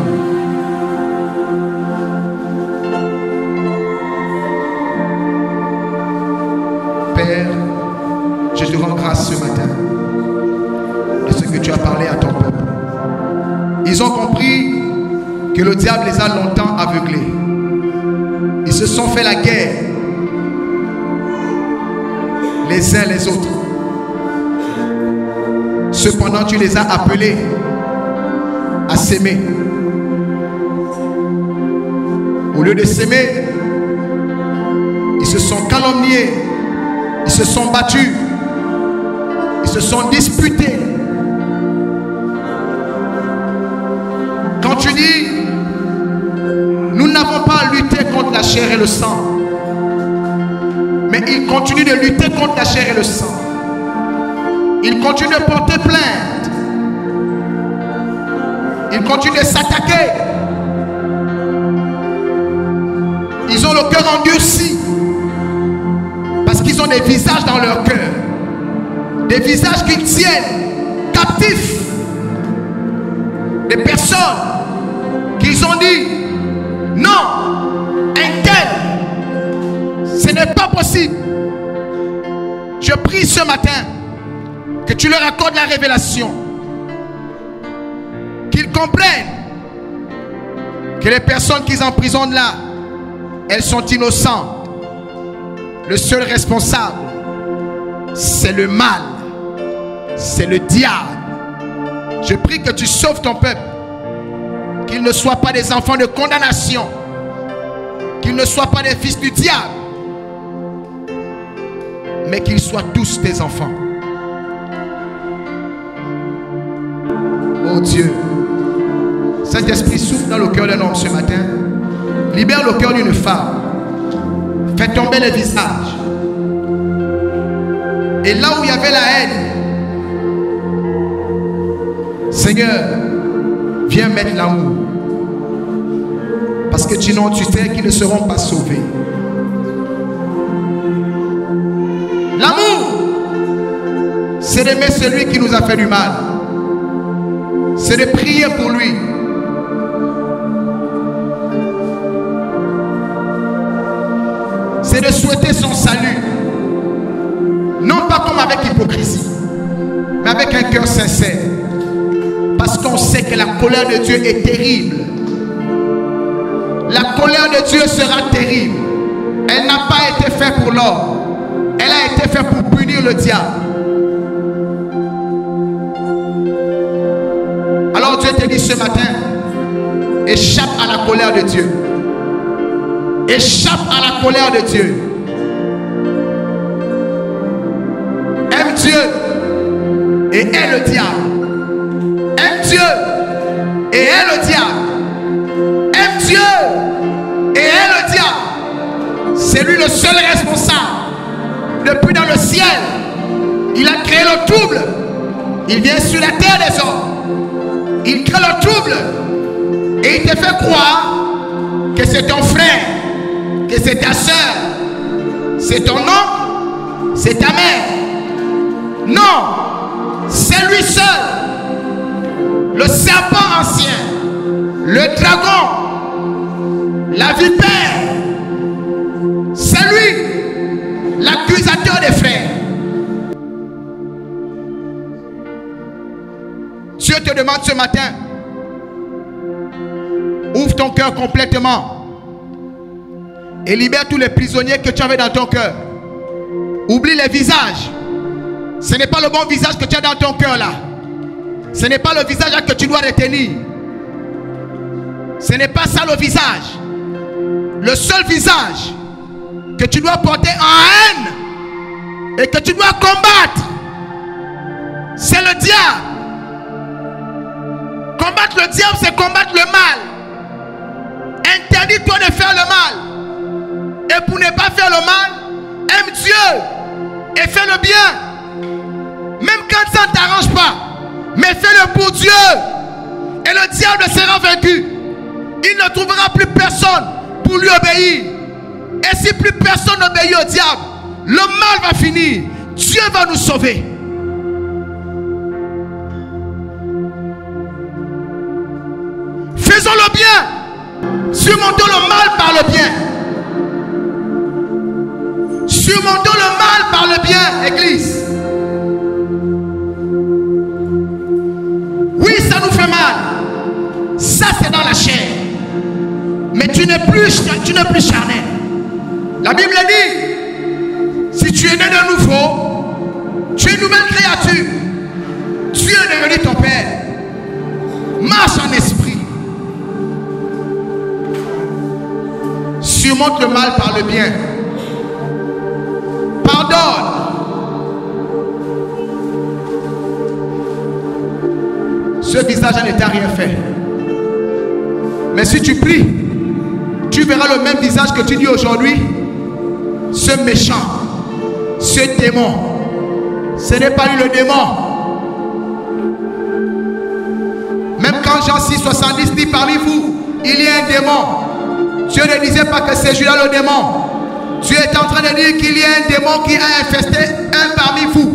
Père, je te rends grâce ce matin de ce que tu as parlé à ton peuple. Ils ont compris que le diable les a longtemps aveuglés. Ils se sont fait la guerre les uns les autres. Cependant, tu les as appelés à s'aimer. Au lieu de s'aimer, ils se sont calomniés, ils se sont battus, ils se sont disputés. Quand tu dis, nous n'avons pas à lutter contre la chair et le sang, mais ils continuent de lutter contre la chair et le sang. Ils continuent de porter plainte. Ils continuent de s'attaquer. Ils ont le cœur endurci parce qu'ils ont des visages dans leur cœur, des visages qui tiennent captifs des personnes qu'ils ont dit non, un tel, ce n'est pas possible. Je prie ce matin que tu leur accordes la révélation, qu'ils comprennent que les personnes qu'ils emprisonnent là, elles sont innocentes. Le seul responsable, c'est le mal, c'est le diable. Je prie que tu sauves ton peuple, qu'ils ne soient pas des enfants de condamnation, qu'ils ne soient pas des fils du diable, mais qu'ils soient tous tes enfants. Oh Dieu, Saint-Esprit, souffle dans le cœur d'un homme ce matin. Libère le cœur d'une femme. Fais tomber les visages. Et là où il y avait la haine, Seigneur, viens mettre l'amour. Parce que sinon tu sais qu'ils ne seront pas sauvés. L'amour, c'est d'aimer celui qui nous a fait du mal. C'est de prier pour lui. C'est de souhaiter son salut. Non pas comme avec hypocrisie, mais avec un cœur sincère. Parce qu'on sait que la colère de Dieu est terrible. La colère de Dieu sera terrible. Elle n'a pas été faite pour l'homme. Elle a été faite pour punir le diable. Alors Dieu te dit ce matin, échappe à la colère de Dieu. Échappe à la colère de Dieu. Aime Dieu et hais le diable. Aime Dieu et hais le diable. Aime Dieu et hais le diable. C'est lui le seul responsable. Depuis dans le ciel, il a créé le trouble. Il vient sur la terre des hommes. Il crée le trouble. Et il te fait croire que c'est ton frère, que c'est ta soeur, c'est ton oncle, c'est ta mère. Non, c'est lui seul. Le serpent ancien, le dragon, la vipère. C'est lui, l'accusateur des frères. Dieu te demande ce matin, ouvre ton cœur complètement et libère tous les prisonniers que tu avais dans ton cœur. Oublie les visages. Ce n'est pas le bon visage que tu as dans ton cœur là. Ce n'est pas le visage que tu dois retenir. Ce n'est pas ça le visage. Le seul visage que tu dois porter en haine et que tu dois combattre, c'est le diable. Combattre le diable, c'est combattre le mal. Interdis-toi de faire le mal. Et pour ne pas faire le mal, aime Dieu et fais le bien. Même quand ça ne t'arrange pas, mais fais-le pour Dieu. Et le diable sera vaincu. Il ne trouvera plus personne pour lui obéir. Et si plus personne n'obéit au diable, le mal va finir. Dieu va nous sauver. Faisons le bien. Surmontons le mal par le bien. Surmontons le mal par le bien, Église. Oui, ça nous fait mal. Ça, c'est dans la chair. Mais tu n'es plus charnel. La Bible dit, si tu es né de nouveau, tu es une nouvelle créature. Dieu est devenu ton Père. Marche en esprit. Surmonte le mal par le bien. Pardonne. Ce visage ne t'a rien fait. Mais si tu pries, tu verras le même visage que tu dis aujourd'hui. Ce méchant, ce démon, ce n'est pas lui le démon. Même quand Jean 6, 70 dit parmi vous, il y a un démon. Dieu ne disait pas que c'est Judas le démon. Dieu est en train de dire qu'il y a un démon qui a infesté un parmi vous.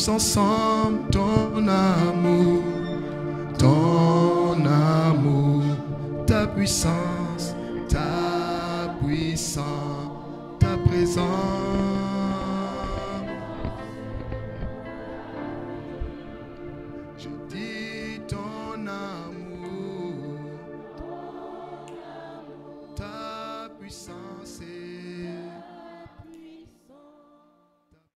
Ensemble, ton amour, ta puissance, ta présence.